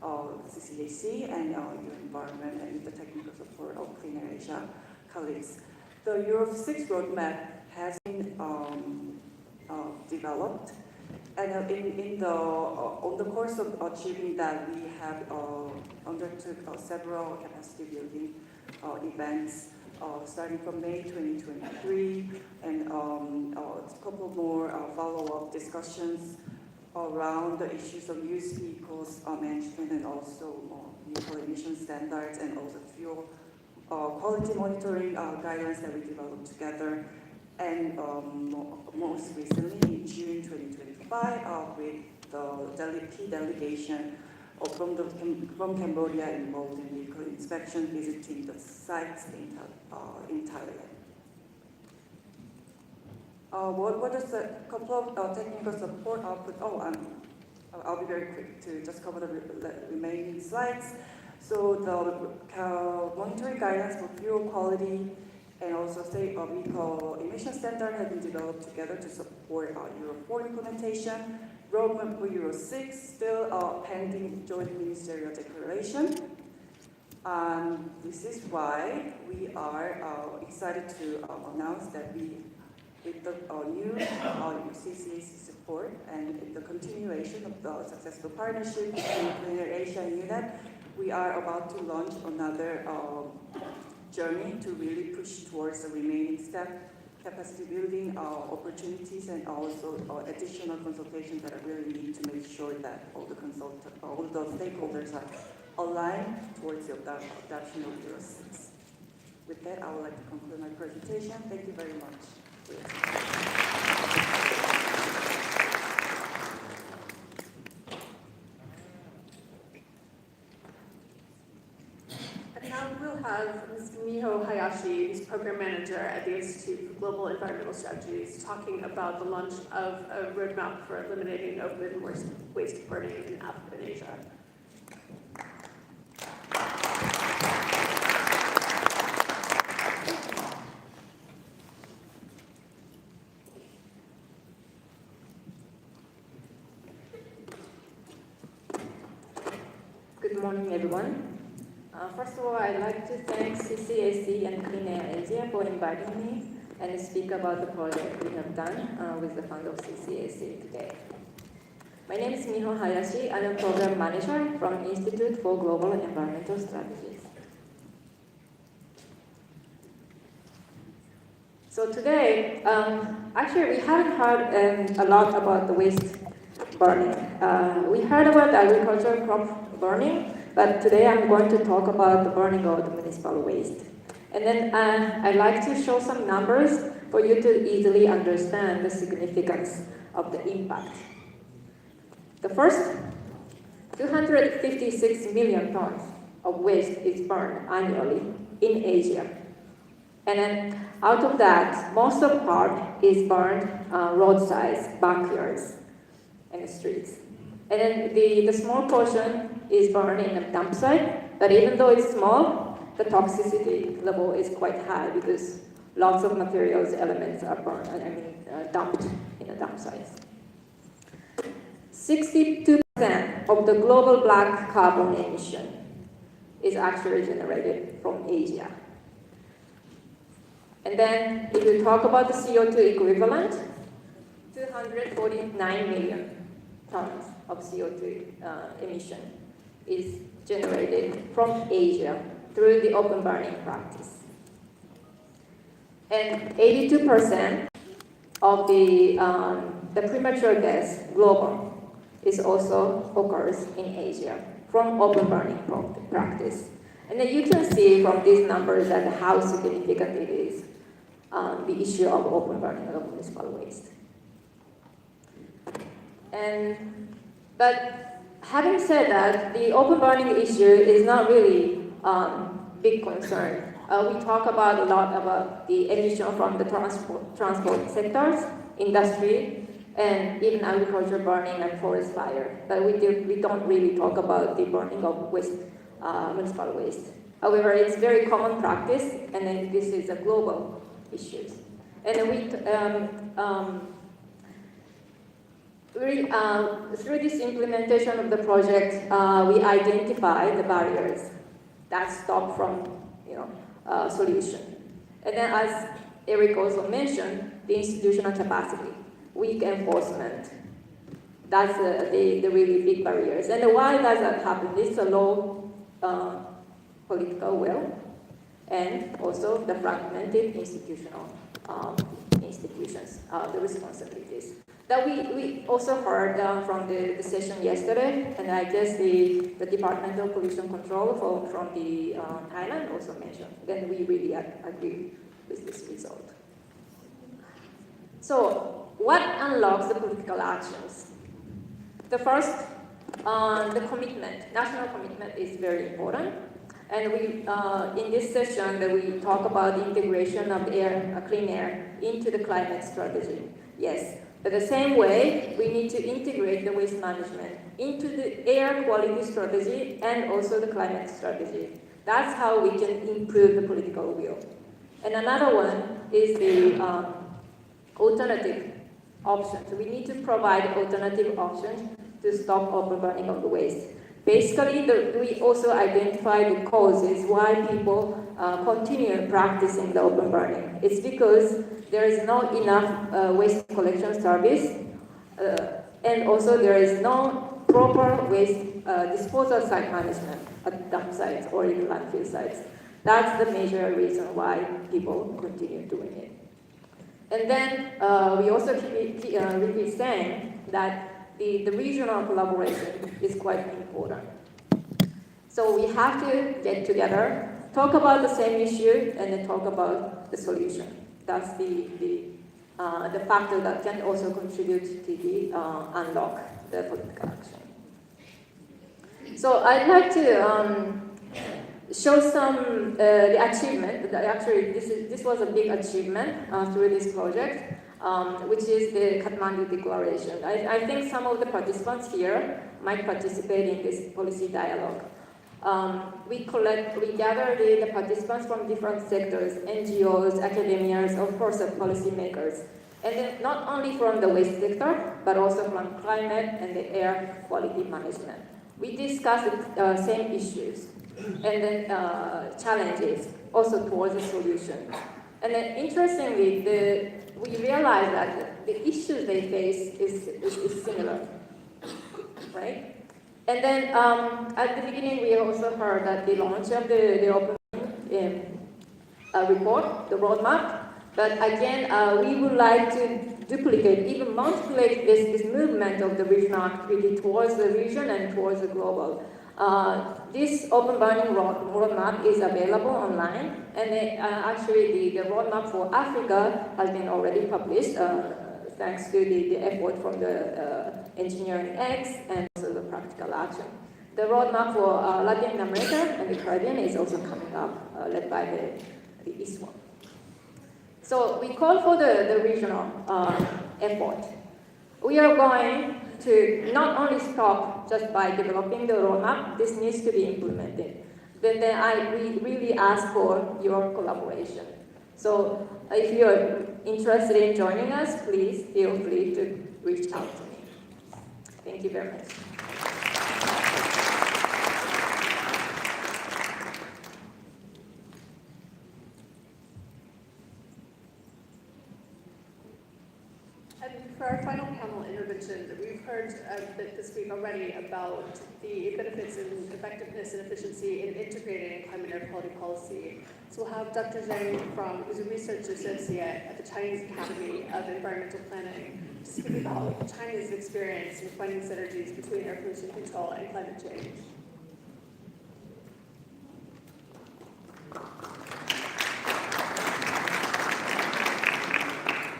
CCAC and your environment and the technical support of Clean Air Asia colleagues. The Euro 6 roadmap has been developed, and on the course of achieving that, we have undertook several capacity building events starting from May 2023, and a couple more follow-up discussions around the issues of used vehicles management and also vehicle emission standards and also fuel quality monitoring guidelines that we developed together. And most recently in June 2025 with the key delegation from Cambodia involved in vehicle inspection visiting the sites in Thailand. What is a couple of technical support output? I'll be very quick to just cover the remaining slides. So the monitoring guidance for fuel quality and also state vehicle emission standard have been developed together to support Euro 4 implementation. Roadmap for Euro 6 still pending joint ministerial declaration. This is why we are excited to announce that with the new CCAC support and the continuation of the successful partnership between Clean Air Asia and UNEP, we are about to launch another journey to really push towards the remaining step, capacity building opportunities, and also additional consultations that are really needed to make sure that all the stakeholders are aligned towards the adoption of Euro 6. With that, I would like to conclude my presentation. Thank you very much for your time. We'll have Ms. Miho Hayashi, who's Program Manager at the Institute for Global Environmental Strategies, talking about the launch of a roadmap for eliminating open waste burning in Africa and Asia. Good morning, everyone. First of all, I'd like to thank CCAC and Clean Air Asia for inviting me and speak about the project we have done with the fund of CCAC today. My name is Miho Hayashi. I'm a program manager from Institute for Global Environmental Strategies. So today, actually we haven't heard a lot about the waste burning. We heard about agricultural crop burning, but today I'm going to talk about the burning of the municipal waste. And then I'd like to show some numbers for you to easily understand the significance of the impact. The first, 256 million tons of waste is burned annually in Asia. And then out of that, most of part is burned roadsides, backyards, and streets. And then the small portion is burned in a dump site, but even though it's small, the toxicity level is quite high because lots of materials, elements are burned, dumped in a dump sites. 62% of the global black carbon emission is actually generated from Asia. And then if you talk about the CO2 equivalent, 249 million tons of CO2 emission is generated from Asia through the open burning practice. And 82% of the premature deaths global is also occurs in Asia from open burning practice. And then you can see from these numbers that how significant it is, the issue of open burning of municipal waste. And But having said that, the open burning issue is not really big concern. We talk about a lot about the emission from the transport sectors, industry, and even agriculture burning and forest fire. But we don't really talk about the burning of waste, municipal waste. However, it's very common practice, and then this is a global issue. And then through this implementation of the project, we identify the barriers that stop from solution. And then, as Eric also mentioned, the institutional capacity, weak enforcement. That's the really big barriers. And why does that happen? It's a low political will, and also the fragmented institutional institutions, the responsibilities. That we also heard from the session yesterday, and I guess the Department of Pollution Control from the island also mentioned. Then we really agree with this result. So, what unlocks the political actions? The first, the commitment, national commitment is very important. And we, in this session, that we talk about the integration of clean air into the climate strategy. Yes, but the same way, we need to integrate the waste management into the air quality strategy and also the climate strategy. That's how we can improve the political will. And another one is the alternative options. We need to provide alternative options to stop open burning of the waste. Basically, we also identify the causes why people continue practicing the open burning. It's because there is not enough waste collection service, and also there is no proper waste disposal site management at dump sites or even landfill sites. That's the major reason why people continue doing it. And then we also repeat saying that the regional collaboration is quite important. So we have to get together, talk about the same issue, and then talk about the solution. That's the factor that can also contribute to the unlock the political action. So I'd like to show some the achievement. Actually, this was a big achievement through this project. Which is the Kathmandu Declaration. I think some of the participants here might participate in this policy dialogue. We gather the participants from different sectors, NGOs, academias, of course, policymakers. And then not only from the waste sector, but also from climate and the air quality management. We discussed the same issues and then challenges also towards a solution. And then interestingly, we realized that the issues they face is similar, right? And then at the beginning, we also heard that the launch of the open report, the roadmap. But again, we would like to duplicate, even multiply this movement of the regional activity towards the region and towards the global. This open burning roadmap is available online, and actually the roadmap for Africa has been already published thanks to the effort from the Engineering X and also the practical action. The roadmap for Latin America and the Caribbean is also coming up, led by the East one. So we call for the regional effort. We are going to not only stop just by developing the roadmap, this needs to be implemented. Then we really ask for your collaboration. So if you're interested in joining us, please feel free to reach out to me. Thank you very much. And for our final panel intervention, we've heard a bit this week already about the benefits and effectiveness and efficiency in integrating climate air quality policy. So we'll have Dr. Zhang who's a research associate at the Chinese Academy of Environmental Planning, to speak about China's experience in finding synergies between air pollution control and climate change.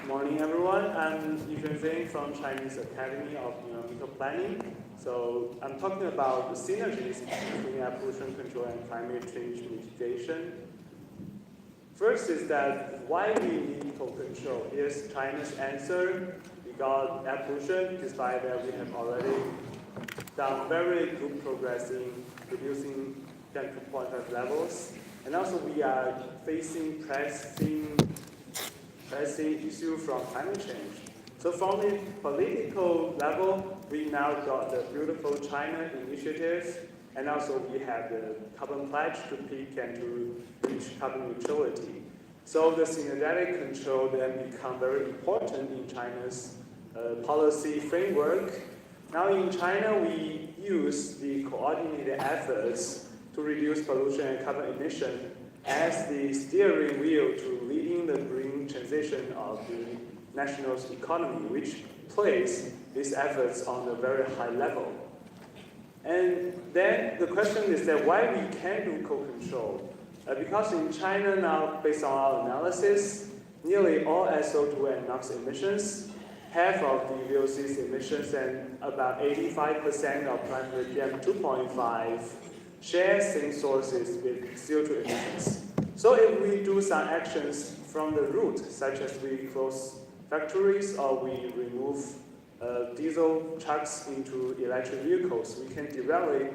Morning, everyone. I'm Yuzhen Zeng from Chinese Academy of Environmental Planning. So I'm talking about the synergies between air pollution control and climate change mitigation. First is that why we need co-control. Here's China's answer. We got air pollution, despite that we have already done very good progress in reducing PM 2.5 levels. And also we are facing pressing issue from climate change. So from the political level, we now got the Beautiful China initiative, and also we have the carbon pledge to peak and to reach carbon neutrality. So the synergetic control then become very important in China's policy framework. Now in China, we use the coordinated efforts to reduce pollution and carbon emission as the steering wheel to leading the green transition of the national economy, which place these efforts on a very high level. And then the question is that why we can do co-control? Because in China now, based on our analysis, nearly all SO2 and NOx emissions, half of the VOC's emissions, and about 85% of primary PM 2.5 share same sources with CO2 emissions. So if we do some actions from the root, such as we close factories or we remove diesel trucks into electric vehicles, we can directly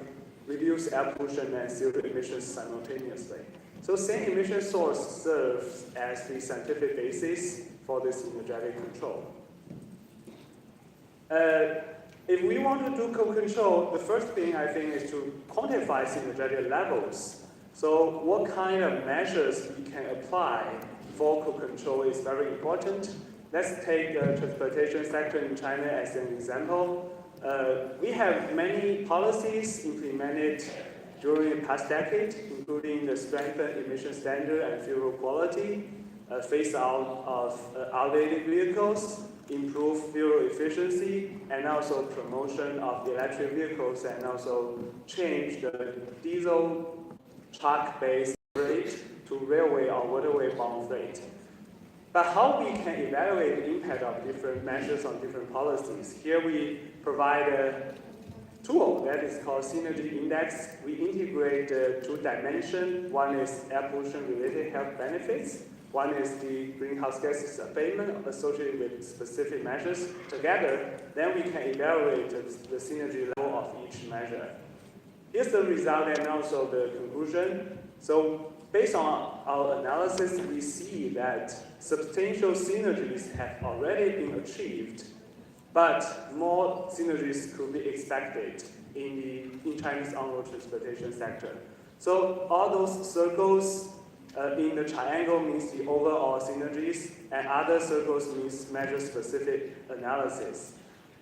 reduce air pollution and CO2 emissions simultaneously. So same emission source serves as the scientific basis for this synergetic control. If we want to do co-control, the first thing I think is to quantify synergetic levels. So what kind of measures we can apply for co-control is very important. Let's take the transportation sector in China as an example. We have many policies implemented during the past decade, including the strengthened emission standard and fuel quality, phase out of outdated vehicles, improve fuel efficiency, and also promotion of electric vehicles, and also change the diesel truck-based rate to railway or waterway-bound rate. But how we can evaluate the impact of different measures on different policies? Here we provide a tool that is called Synergy Index. We integrate two dimensions. One is air pollution-related health benefits. One is the greenhouse gases abatement associated with specific measures. Together, then we can evaluate the synergy level of each measure. Here's the result and also the conclusion. So based on our analysis, we see that substantial synergies have already been achieved, but more synergies could be expected in China's on-road transportation sector. So all those circles in the triangle means the overall synergies, and other circles means measure-specific analysis.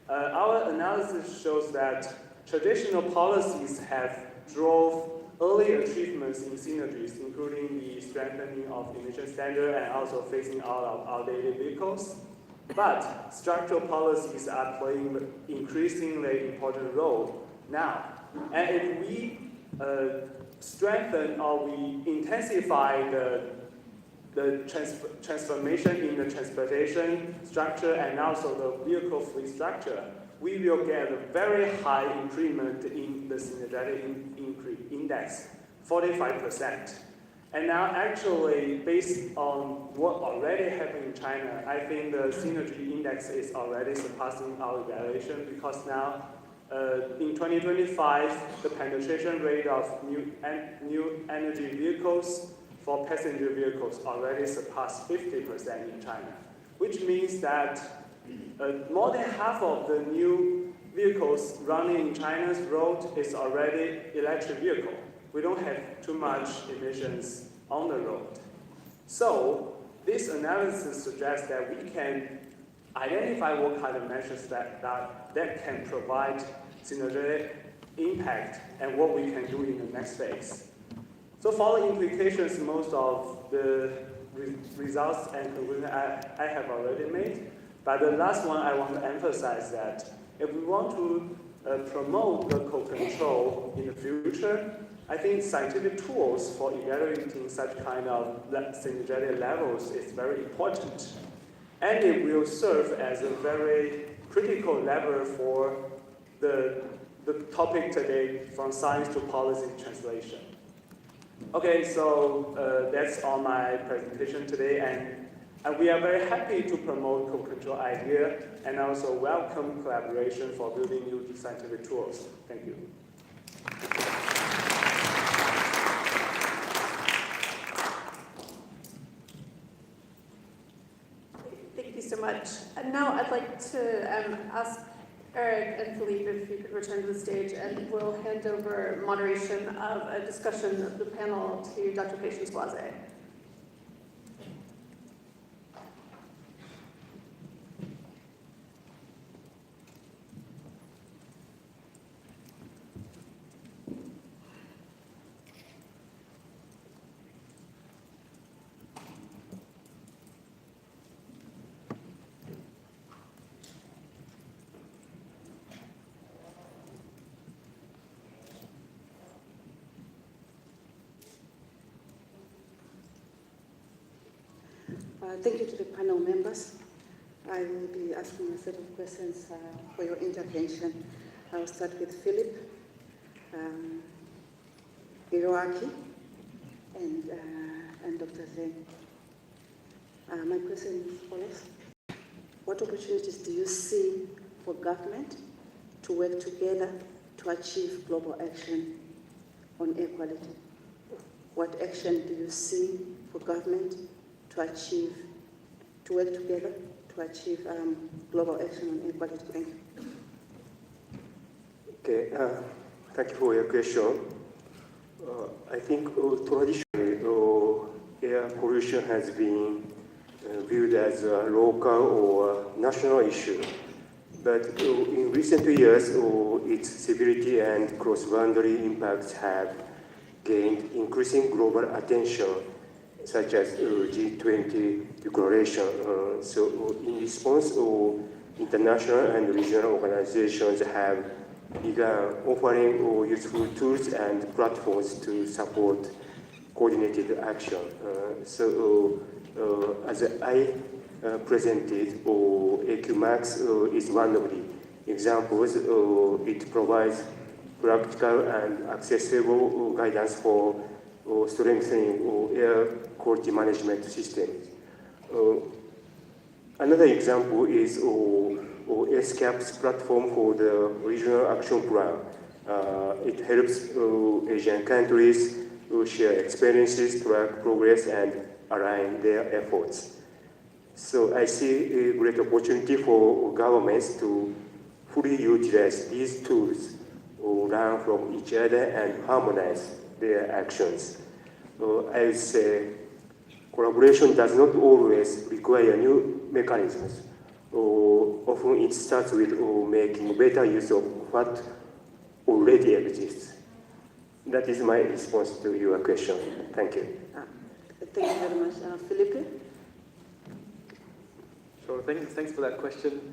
Our analysis shows that traditional policies have drove early achievements in synergies, including the strengthening of emission standard and also phasing out of outdated vehicles. But structural policies are playing an increasingly important role now. And if we strengthen or we intensify the transformation in the transportation structure and also the vehicle fleet structure, we will get a very high increment in the synergetic index, 45%. And now actually, based on what already happened in China, I think the synergy index is already surpassing our evaluation, because now in 2025, the penetration rate of new energy vehicles for passenger vehicles already surpassed 50% in China, which means that more than half of the new vehicles running in China's road is already electric vehicle. We don't have too much emissions on the road. So this analysis suggests that we can identify what kind of measures that can provide synergetic impact and what we can do in the next phase. So for the implications, most of the results and conclusions I have already made. But the last one, I want to emphasize that if we want to promote the co-control in the future, I think scientific tools for evaluating such kind of synergetic levels is very important. and it will serve as a very critical lever for the topic today, from science to policy translation. Okay, so that's all my presentation today, and we are very happy to promote co-control idea and also welcome collaboration for building new scientific tools. Thank you. Thank you so much. And now I'd like to ask Eric and Philippe if you could return to the stage, and we'll hand over moderation of a discussion of the panel to Dr. Patience Blase. Thank you to the panel members. I will be asking a set of questions for your intervention. I will start with Philip, Hiroaki, and Dr. Zeng. My question is as follows. What opportunities do you see for government to work together to achieve global action on air quality? What action do you see for government to work together to achieve global action on air quality? Thank you. Okay, thank you for your question. I think traditionally air pollution has been viewed as a local or national issue. But in recent years, its severity and cross-boundary impacts have gained increasing global attention, such as G20 declaration. So in response, international and regional organizations have begun offering useful tools and platforms to support coordinated action. As I presented, AQ Max is one of the examples. It provides practical and accessible guidance for strengthening air quality management systems. Another example is SCAP's platform for the Regional Action Plan. It helps Asian countries share experiences, track progress, and align their efforts. So I see a great opportunity for governments to fully utilize these tools, learn from each other, and harmonize their actions. I would say collaboration does not always require new mechanisms. Often it starts with making better use of what already exists. That is my response to your question. Thank you. Thank you very much. Felipe? Sure, thanks for that question.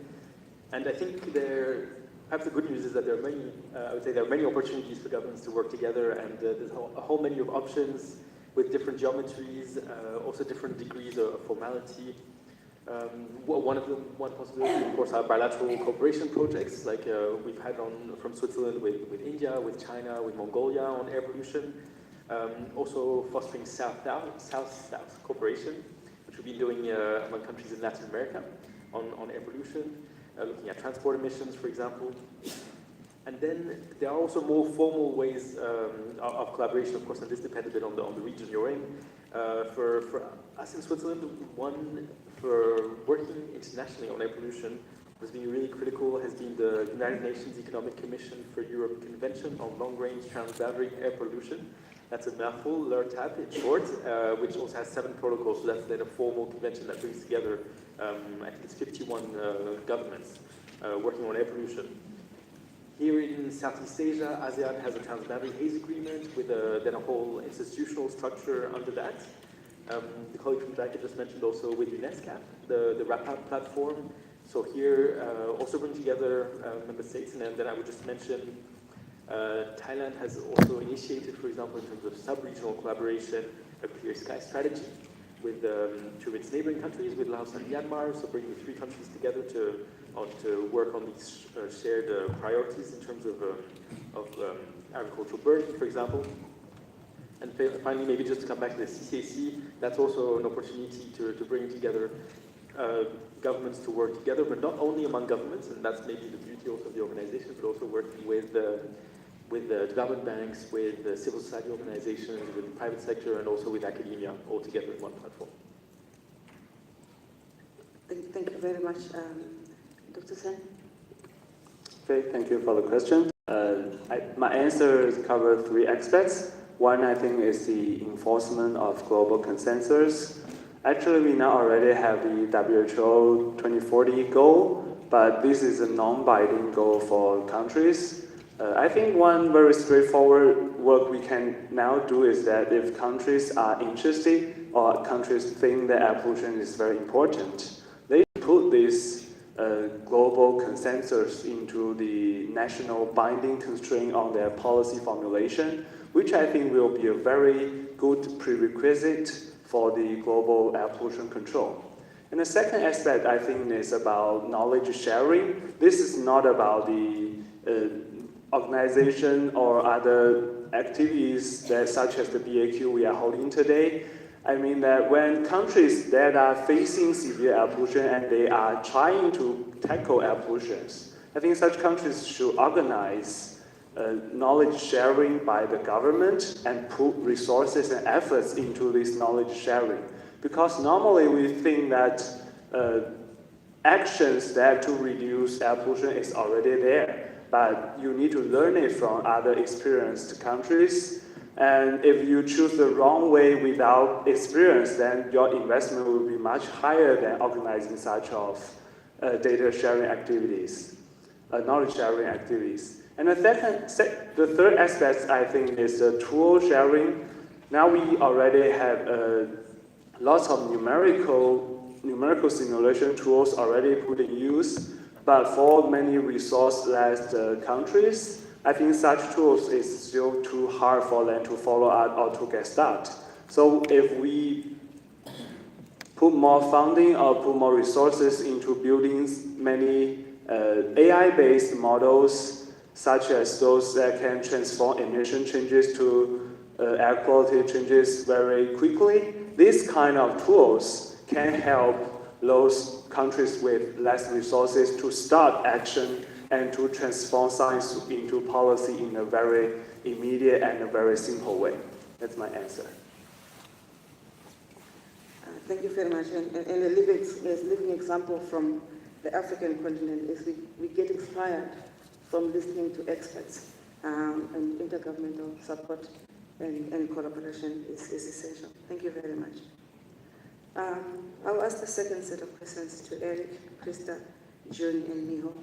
And I think perhaps the good news is that there are many, I would say there are many opportunities for governments to work together, and there's a whole menu of options with different geometries, also different degrees of formality. One possibility, of course, are bilateral cooperation projects, like we've had from Switzerland with India, with China, with Mongolia on air pollution. Also fostering South-South cooperation, which we've been doing among countries in Latin America on air pollution, looking at transport emissions, for example. And then there are also more formal ways of collaboration, of course, and this depends a bit on the region you're in. For us in Switzerland, one for working internationally on air pollution has been really critical, has been the United Nations Economic Commission for Europe Convention on Long-Range Transboundary Air Pollution. That's a mouthful, LRTAP in short, which also has 7 protocols, so that's then a formal convention that brings together, I think it's 51 governments working on air pollution. Here in Southeast Asia, ASEAN has a transboundary haze agreement with then a whole institutional structure under that. The colleague from BAQ just mentioned also with UNESCO, the RAPAP platform. So here, also bring together member states, and then I would just mention Thailand has also initiated, for example, in terms of sub-regional collaboration, a clear sky strategy. to its neighboring countries, with Laos and Myanmar, so bringing the three countries together to work on these shared priorities in terms of agricultural burden, for example. And finally, maybe just to come back to the CCAC, that's also an opportunity to bring together governments to work together, but not only among governments, and that's maybe the beauty also of the organization, but also working with the development banks, with the civil society organizations, with the private sector, and also with academia, all together in one platform. Thank you very much. Dr. Sen? Okay, thank you for the question. My answer covers three aspects. One, I think, is the enforcement of global consensus. Actually, we now already have the WHO 2040 goal, but this is a non-binding goal for countries. I think one very straightforward work we can now do is that if countries are interested or countries think that air pollution is very important, they put this global consensus into the national binding constraint on their policy formulation, which I think will be a very good prerequisite for the global air pollution control. And the second aspect, I think, is about knowledge sharing. This is not about the organization or other activities that, such as the BAQ we are holding today. I mean that when countries that are facing severe air pollution and they are trying to tackle air pollution, I think such countries should organize knowledge sharing by the government and put resources and efforts into this knowledge sharing. Because normally we think that actions that to reduce air pollution is already there, but you need to learn it from other experienced countries. And if you choose the wrong way without experience, then your investment will be much higher than organizing such of data sharing activities, knowledge sharing activities. And the third aspect, I think, is the tool sharing. Now we already have lots of numerical simulation tools already put in use, but for many resource-less countries, I think such tools is still too hard for them to follow up or to get started. So if we put more funding or put more resources into building many AI-based models, such as those that can transform emission changes to air quality changes very quickly, these kind of tools can help those countries with less resources to start action and to transform science into policy in a very immediate and a very simple way. That's my answer. Thank you very much. And a living example from the African continent is we get inspired from listening to experts, and intergovernmental support and collaboration is essential. Thank you very much. I'll ask the second set of questions to Eric, Krista, June, and Miho.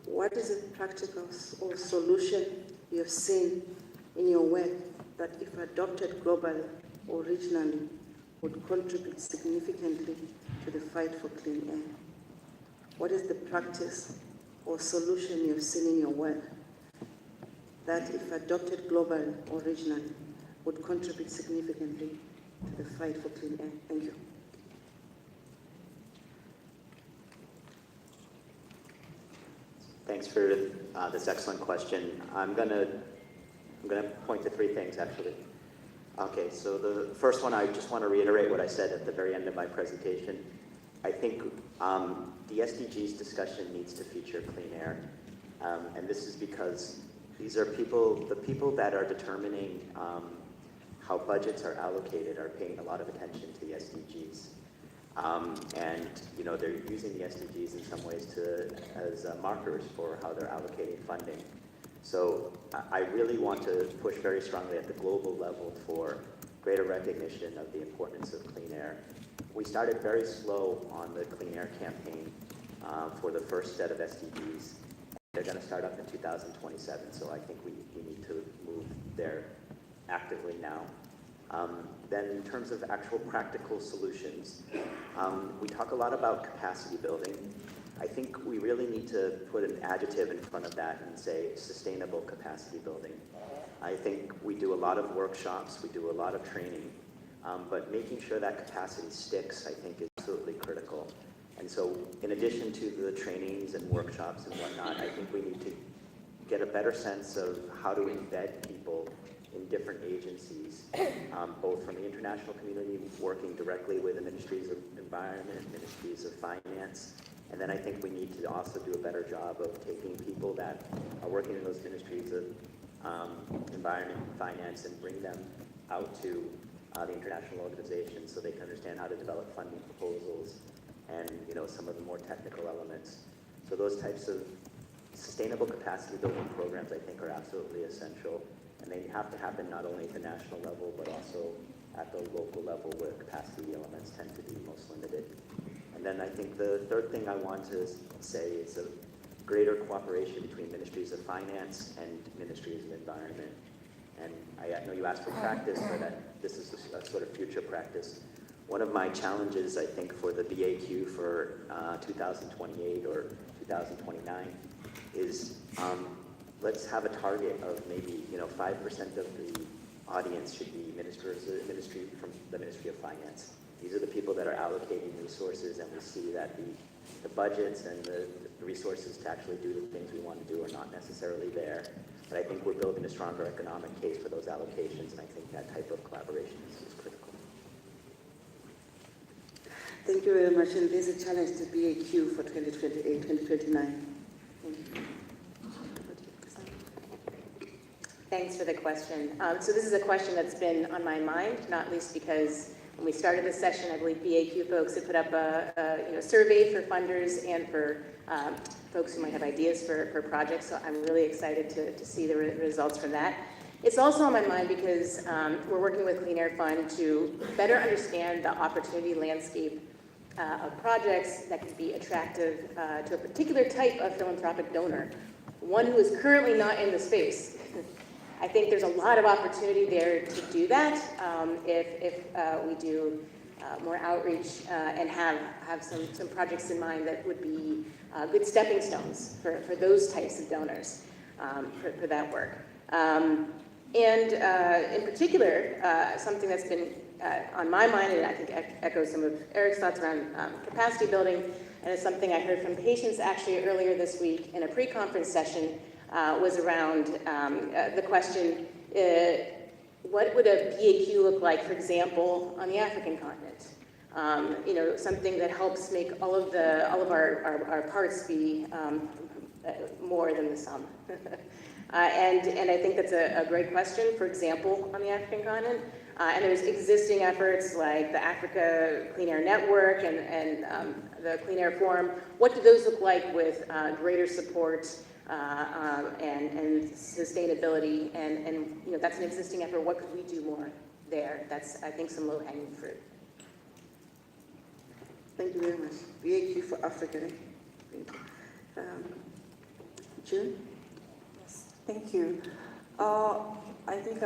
What is a practical or solution you have seen in your work that, if adopted globally or regionally, would contribute significantly to the fight for clean air? What is the practice or solution you have seen in your work that, if adopted globally or regionally, would contribute significantly to the fight for clean air? Thank you. Thanks for this excellent question. I'm gonna point to three things, actually. Okay, so the first one, I just want to reiterate what I said at the very end of my presentation. I think the SDGs discussion needs to feature clean air, and this is because these are the people that are determining how budgets are allocated are paying a lot of attention to the SDGs. And you know, they're using the SDGs in some ways as markers for how they're allocating funding. So I really want to push very strongly at the global level for greater recognition of the importance of clean air. We started very slow on the clean air campaign for the first set of SDGs. They're going to start up in 2027, so I think we need to move there actively now. Then in terms of actual practical solutions, we talk a lot about capacity building. I think we really need to put an adjective in front of that and say sustainable capacity building. I think we do a lot of workshops, we do a lot of training, But making sure that capacity sticks, I think, is absolutely critical. And so in addition to the trainings and workshops and whatnot, I think we need to get a better sense of how to embed people in different agencies, both from the international community, working directly with the ministries of environment, ministries of finance, and then I think we need to also do a better job of taking people that are working in those ministries of environment and finance and bring them out to the international organizations so they can understand how to develop funding proposals and some of the more technical elements. So those types of sustainable capacity building programs I think are absolutely essential, and they have to happen not only at the national level but also at the local level where capacity elements tend to be most limited. And then I think the third thing I want to say is a greater cooperation between ministries of finance and ministries of environment. And I know you asked for practice, but this is a sort of future practice. One of my challenges, I think, for the BAQ for 2028 or 2029 is let's have a target of maybe 5% of the audience should be ministry from the Ministry of Finance. These are the people that are allocating resources, and we see that the budgets and the resources to actually do the things we want to do are not necessarily there. But I think we're building a stronger economic case for those allocations, and I think that type of collaboration is critical. Thank you very much, and there's a challenge to BAQ for 2028, 2029. Thanks for the question. So this is a question that's been on my mind, not least because when we started this session, I believe BAQ folks had put up a survey for funders and for folks who might have ideas for projects. So I'm really excited to see the results from that. It's also on my mind because we're working with Clean Air Fund to better understand the opportunity landscape of projects that could be attractive to a particular type of philanthropic donor, one who is currently not in the space. I think there's a lot of opportunity there to do that if we do more outreach and have some projects in mind that would be good stepping stones for those types of donors for that work. And in particular, something that's been on my mind, and I think echoes some of Eric's thoughts around capacity building, and it's something I heard from patients actually earlier this week in a pre-conference session, was around the question, what would a BAQ look like, for example, on the African continent? Something that helps make all of our parts be more than the sum. And I think that's a great question, for example, on the African continent. And there's existing efforts like the Africa Clean Air Network and the Clean Air Forum. What do those look like with greater support and sustainability? And that's an existing effort. What could we do more there? That's, I think, some low-hanging fruit. Thank you very much. BAQ for Africa. Thank you. June? Yes, thank you. I think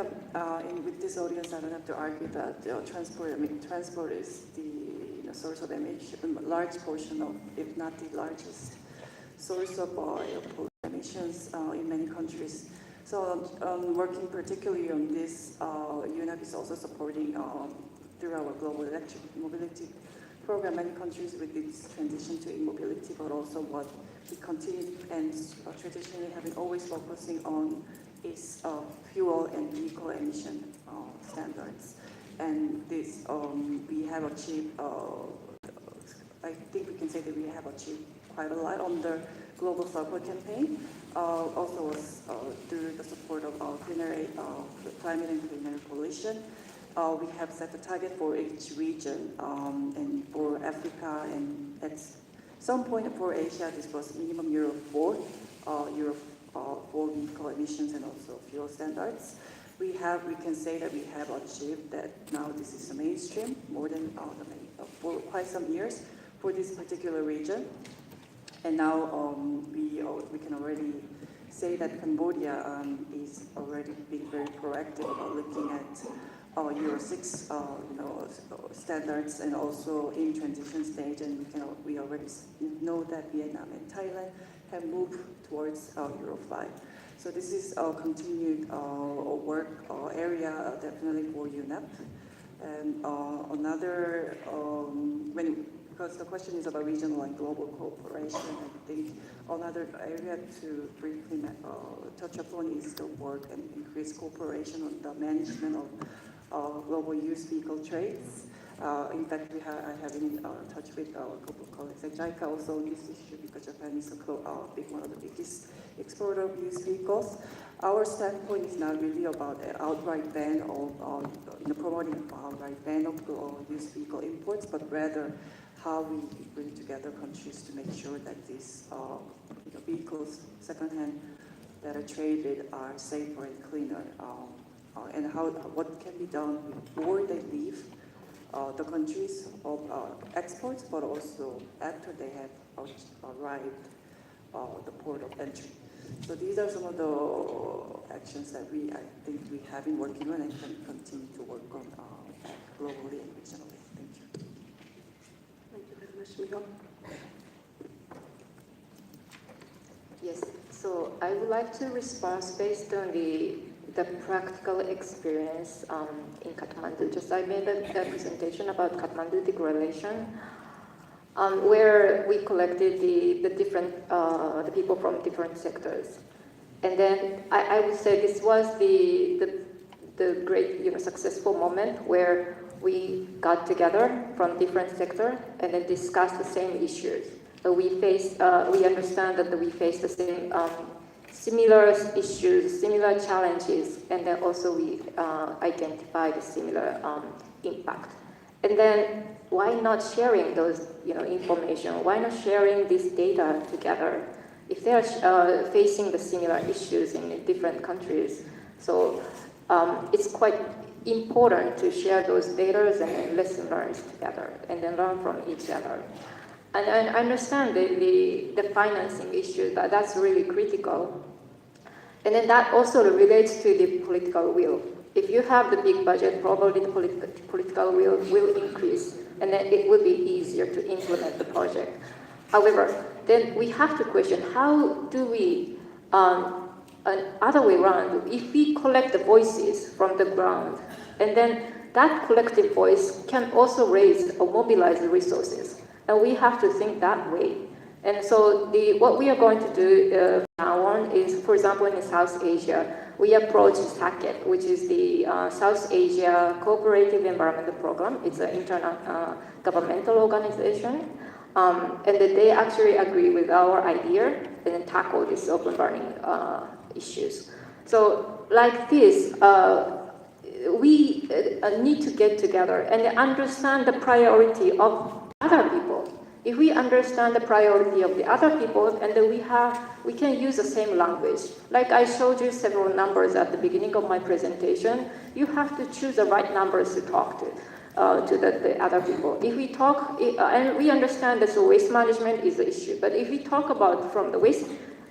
with this audience, I don't have to argue that transport is the source of emission, large portion of, if not the largest source of emissions in many countries. So working particularly on this, UNEP is also supporting through our global electric mobility program many countries with its transition to e-mobility, but also what we continue and traditionally have been always focusing on is fuel and vehicle emission standards. And this we have achieved, I think we can say that we have achieved quite a lot on the Global Circle campaign. Also was through the support of PENARY, the Climate and Clean Air Coalition. We have set a target for each region, and for Africa, and at some point for Asia, this was minimum Euro 4 vehicle emissions and also fuel standards. We can say that we have achieved that. Now this is the mainstream, more than for quite some years for this particular region. And now we can already say that Cambodia is already being very proactive about looking at Euro 6 standards, and also in transition stage, and we already know that Vietnam and Thailand have moved towards Euro 5. So this is a continued work area definitely for UNEP. And because the question is about regional and global cooperation, I think another area to briefly touch upon is the work and increase cooperation on the management of global used vehicle trades. In fact, I have been in touch with a couple of colleagues at JICA also on this issue because Japan is one of the biggest exporter of used vehicles. Our standpoint is not really about an outright ban of promoting an outright ban of used vehicle imports, but rather how we bring together countries to make sure that these vehicles, secondhand, that are traded are safer and cleaner, and what can be done before they leave the countries of exports, but also after they have arrived the port of entry. So these are some of the actions that I think we have been working on and can continue to work on globally and regionally. Thank you. Thank you very much, Miho. Yes, so I would like to respond based on the practical experience in Kathmandu. Just I made a presentation about Kathmandu Declaration, where we collected the people from different sectors, and then I would say this was the great successful moment where we got together from different sectors and then discussed the same issues. So we understand that we face the same similar issues, similar challenges, and then also we identify the similar impact. And then why not sharing those information? Why not sharing this data together? If they are facing the similar issues in different countries, so it's quite important to share those data and lessons learned together, and then learn from each other. And I understand the financing issue, that's really critical. And then that also relates to the political will. If you have the big budget, probably the political will increase, and then it will be easier to implement the project. However, then we have to question, how do we, other way around, if we collect the voices from the ground, and then that collective voice can also raise or mobilize the resources. And we have to think that way. And so what we are going to do now on is, for example, in South Asia, we approach SACET, which is the South Asia Cooperative Environmental Program. It's an international governmental organization. And then they actually agree with our idea and then tackle these open burning issues. So like this, we need to get together and understand the priority of other people. If we understand the priority of the other people, and then we can use the same language. Like I showed you several numbers at the beginning of my presentation, you have to choose the right numbers to talk to the other people. If we talk, and we understand that the waste management is the issue, but if we talk about from the waste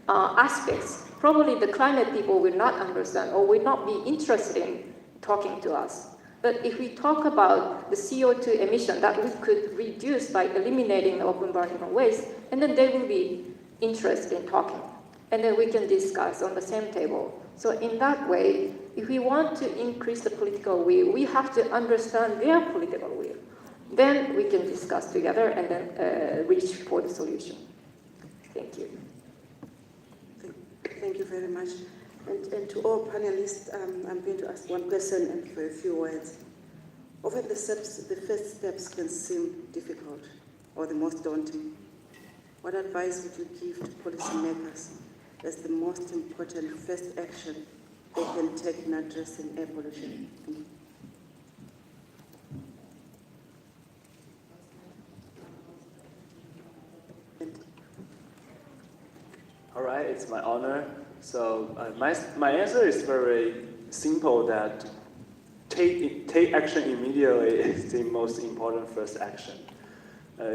aspects, probably the climate people will not understand or will not be interested in talking to us. But if we talk about the CO2 emission that we could reduce by eliminating the open burning of waste, and then they will be interested in talking. And then we can discuss on the same table. So in that way, if we want to increase the political will, we have to understand their political will. Then we can discuss together and then reach for the solution. Thank you. Thank you very much. And to all panelists, I'm going to ask one question and for a few words. Often the first steps can seem difficult or the most daunting. What advice would you give to policymakers as the most important first action they can take in addressing air pollution? Thank you. All right, it's my honor. So my answer is very simple, that take action immediately is the most important first action.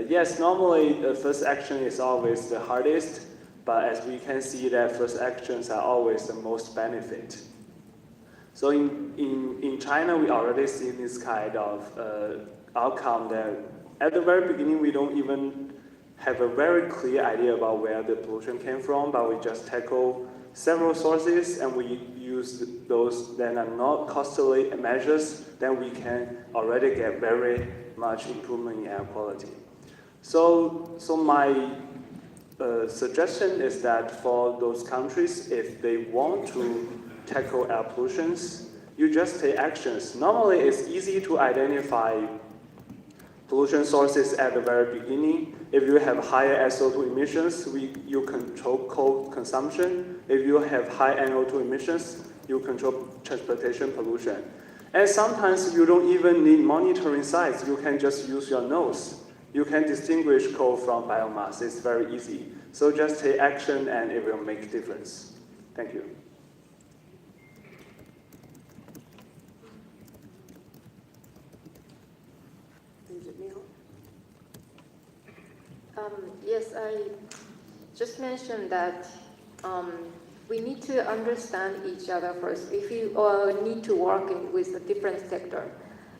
Yes, normally the first action is always the hardest, but as we can see that first actions are always the most benefit. So in China, we already see this kind of outcome that at the very beginning, we don't even have a very clear idea about where the pollution came from, but we just tackle several sources and we use those that are not costly measures, then we can already get very much improvement in air quality. So my suggestion is that for those countries, if they want to tackle air pollution, you just take actions. Normally, it's easy to identify pollution sources at the very beginning. If you have higher SO2 emissions, you control coal consumption. If you have high NO2 emissions, you control transportation pollution. And sometimes you don't even need monitoring sites. You can just use your nose. You can distinguish coal from biomass. It's very easy. So just take action and it will make a difference. Thank you. Yes, I just mentioned that we need to understand each other first. If you need to work with a different sector,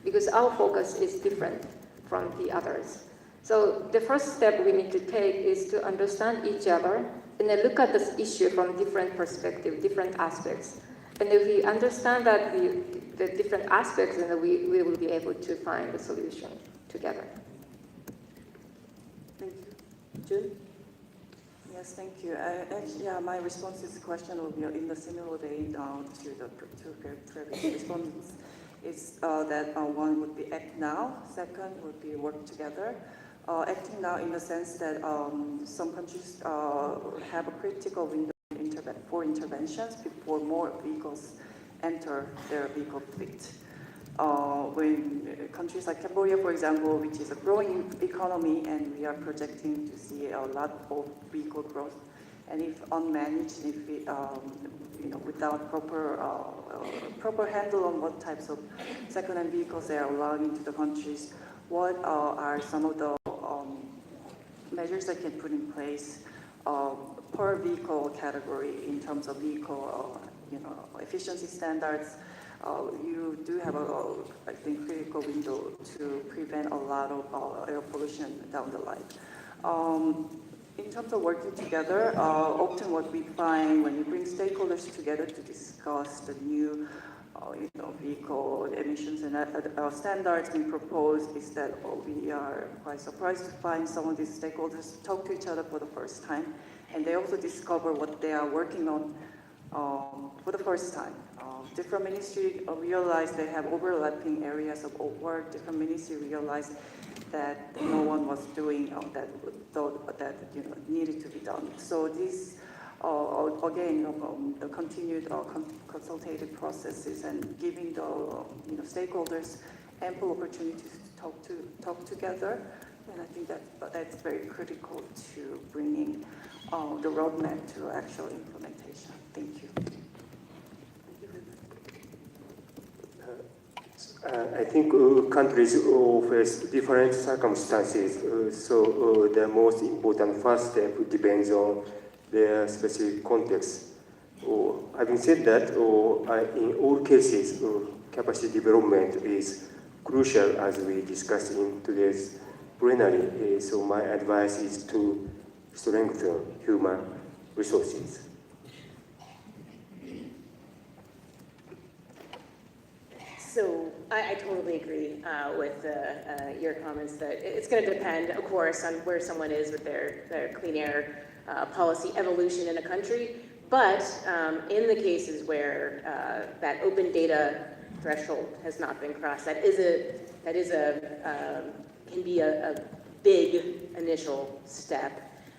because our focus is different from the others. So the first step we need to take is to understand each other and then look at this issue from different perspectives, different aspects. And if we understand that the different aspects, then we will be able to find a solution together. Thank you. June? Yes, thank you. Actually, my response to this question will be in the similar vein to the previous respondents. Is that one would be act now, second would be work together. Acting now in the sense that some countries have a critical window for interventions before more vehicles enter their vehicle fleet. When countries like Cambodia, for example, which is a growing economy, and we are projecting to see a lot of vehicle growth, and if unmanaged, if we, without proper handle on what types of second-hand vehicles they are allowing into the countries, what are some of the measures that can put in place per vehicle category in terms of vehicle, efficiency standards? You do have I think, critical window to prevent a lot of air pollution down the line. In terms of working together, often what we find when you bring stakeholders together to discuss the new vehicle emissions and standards being proposed is that we are quite surprised to find some of these stakeholders talk to each other for the first time, and they also discover what they are working on for the first time. Different ministries realize they have overlapping areas of work. Different ministries realize that no one was doing that needed to be done. So this, again, the continued consultative processes and giving the stakeholders ample opportunities to talk together, and I think that's very critical to bringing the roadmap to actual implementation. Thank you. I think countries face different circumstances, so the most important first step depends on their specific context. Having said that, in all cases, capacity development is crucial as we discussed in today's plenary. So my advice is to strengthen human resources. So I totally agree with your comments that it's going to depend, of course, on where someone is with their clean air policy evolution in a country. But in the cases where that open data threshold has not been crossed, can be a big initial step.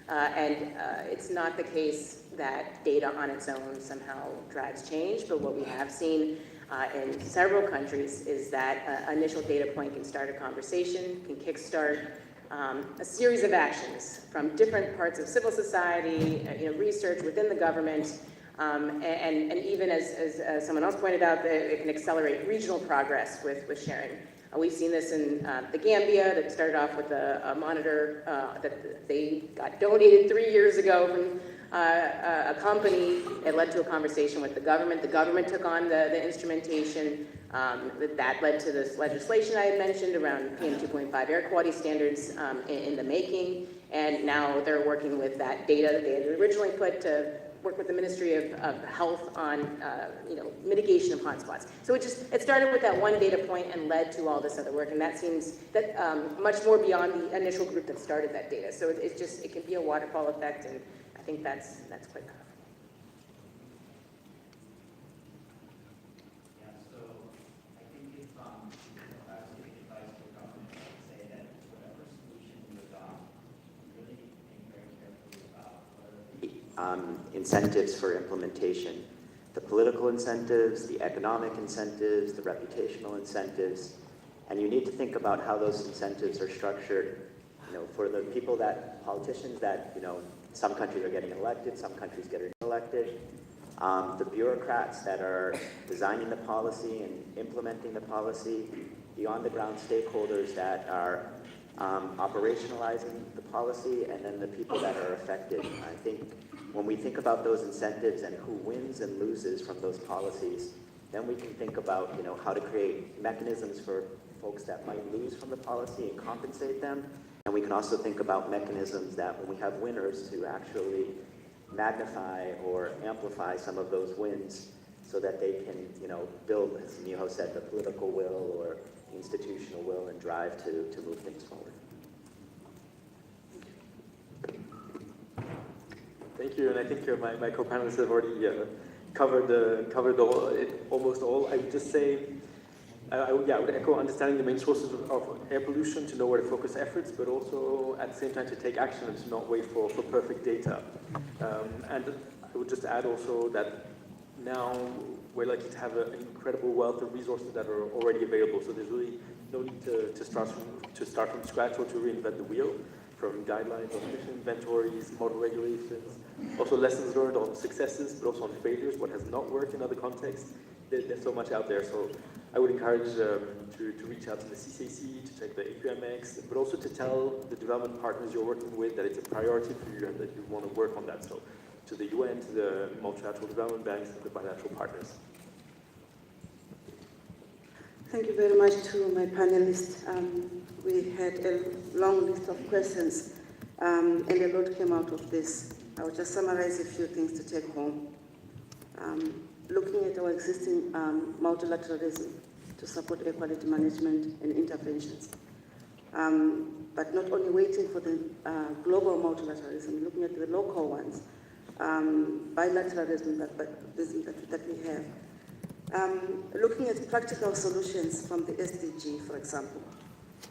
And it's not the case that data on its own somehow drives change, but what we have seen in several countries is that initial data point can start a conversation, can kickstart a series of actions from different parts of civil society, research within the government, and even as someone else pointed out, that it can accelerate regional progress with sharing. We've seen this in the Gambia that started off with a monitor that they got donated 3 years ago from a company. It led to a conversation with the government. The government took on the instrumentation. That led to this legislation I had mentioned around PM 2.5 air quality standards in the making. And now they're working with that data that they had originally put to work with the Ministry of Health on, mitigation of hotspots. So it started with that one data point and led to all this other work, and that seems that much more beyond the initial group that started that data. So it can be a waterfall effect, and I think that's quite powerful. Incentives for implementation. The political incentives, the economic incentives, the reputational incentives, and you need to think about how those incentives are structured, for the politicians that, some countries are getting elected, some countries getting elected, the bureaucrats that are designing the policy and implementing the policy, the on-the-ground stakeholders that are operationalizing the policy, and then the people that are affected. I think when we think about those incentives and who wins and loses from those policies, then we can think about, how to create mechanisms for folks that might lose from the policy and compensate them. And we can also think about mechanisms that when we have winners to actually magnify or amplify some of those wins so that they can, build, as Miho said, the political will or institutional will and drive to move things forward. Thank you, and I think my co-panelists have already covered almost all. I would just say, I would echo understanding the main sources of air pollution to know where to focus efforts, but also at the same time to take action and to not wait for perfect data. And I would just add also that now we're lucky to have an incredible wealth of resources that are already available. So there's really no need to start from scratch or to reinvent the wheel. From guidelines on emission inventories, model regulations, also lessons learned on successes, but also on failures, what has not worked in other contexts. There's so much out there. So I would encourage to reach out to the CCAC, to check the AQMX, but also to tell the development partners you're working with that it's a priority for you and that you want to work on that. So to the UN, to the multilateral development banks, and the bilateral partners. Thank you very much to my panelists. We had a long list of questions, and a lot came out of this. I will just summarize a few things to take home. Looking at our existing multilateralism to support air quality management and interventions, but not only waiting for the global multilateralism, looking at the local ones, bilateralism that we have. Looking at practical solutions from the SDG, for example.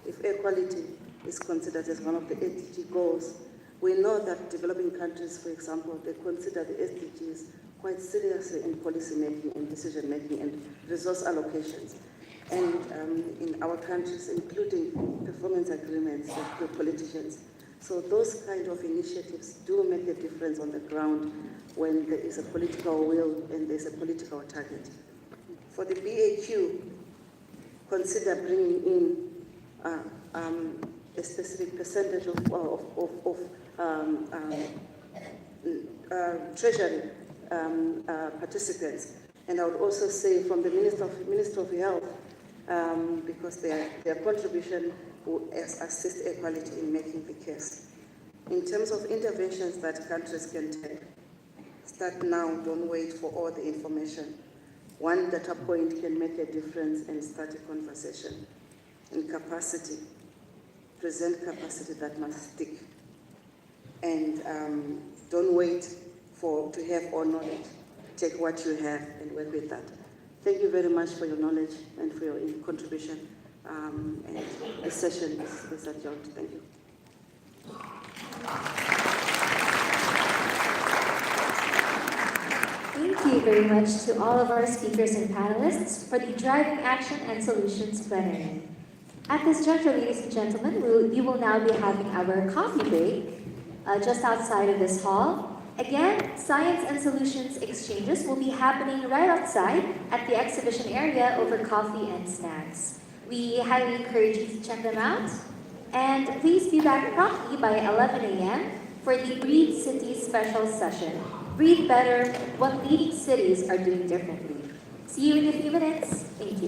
If air quality is considered as one of the SDG goals, we know that developing countries, for example, they consider the SDGs quite seriously in policy making and decision making and resource allocations. And in our countries, including performance agreements with politicians. So those kind of initiatives do make a difference on the ground when there is a political will and there's a political target. For the BAQ, consider bringing in a specific percentage of Treasury participants. And I would also say from the Minister of Health, because their contribution will assist air quality in making the case. In terms of interventions that countries can take, start now, don't wait for all the information. One data point can make a difference and start a conversation. And capacity, present capacity that must stick. And don't wait to have all knowledge. Take what you have and work with that. Thank you very much for your knowledge and for your contribution. And the session is adjourned. Thank you. Thank you very much to all of our speakers and panelists for the Driving Action and Solutions plenary. At this juncture, ladies and gentlemen, we will now be having our coffee break just outside of this hall. Again, Science and Solutions exchanges will be happening right outside at the exhibition area over coffee and snacks. We highly encourage you to check them out. And please be back promptly by 11 a.m. for the Breathe Cities special session. Breathe better, what leading cities are doing differently. See you in a few minutes. Thank you.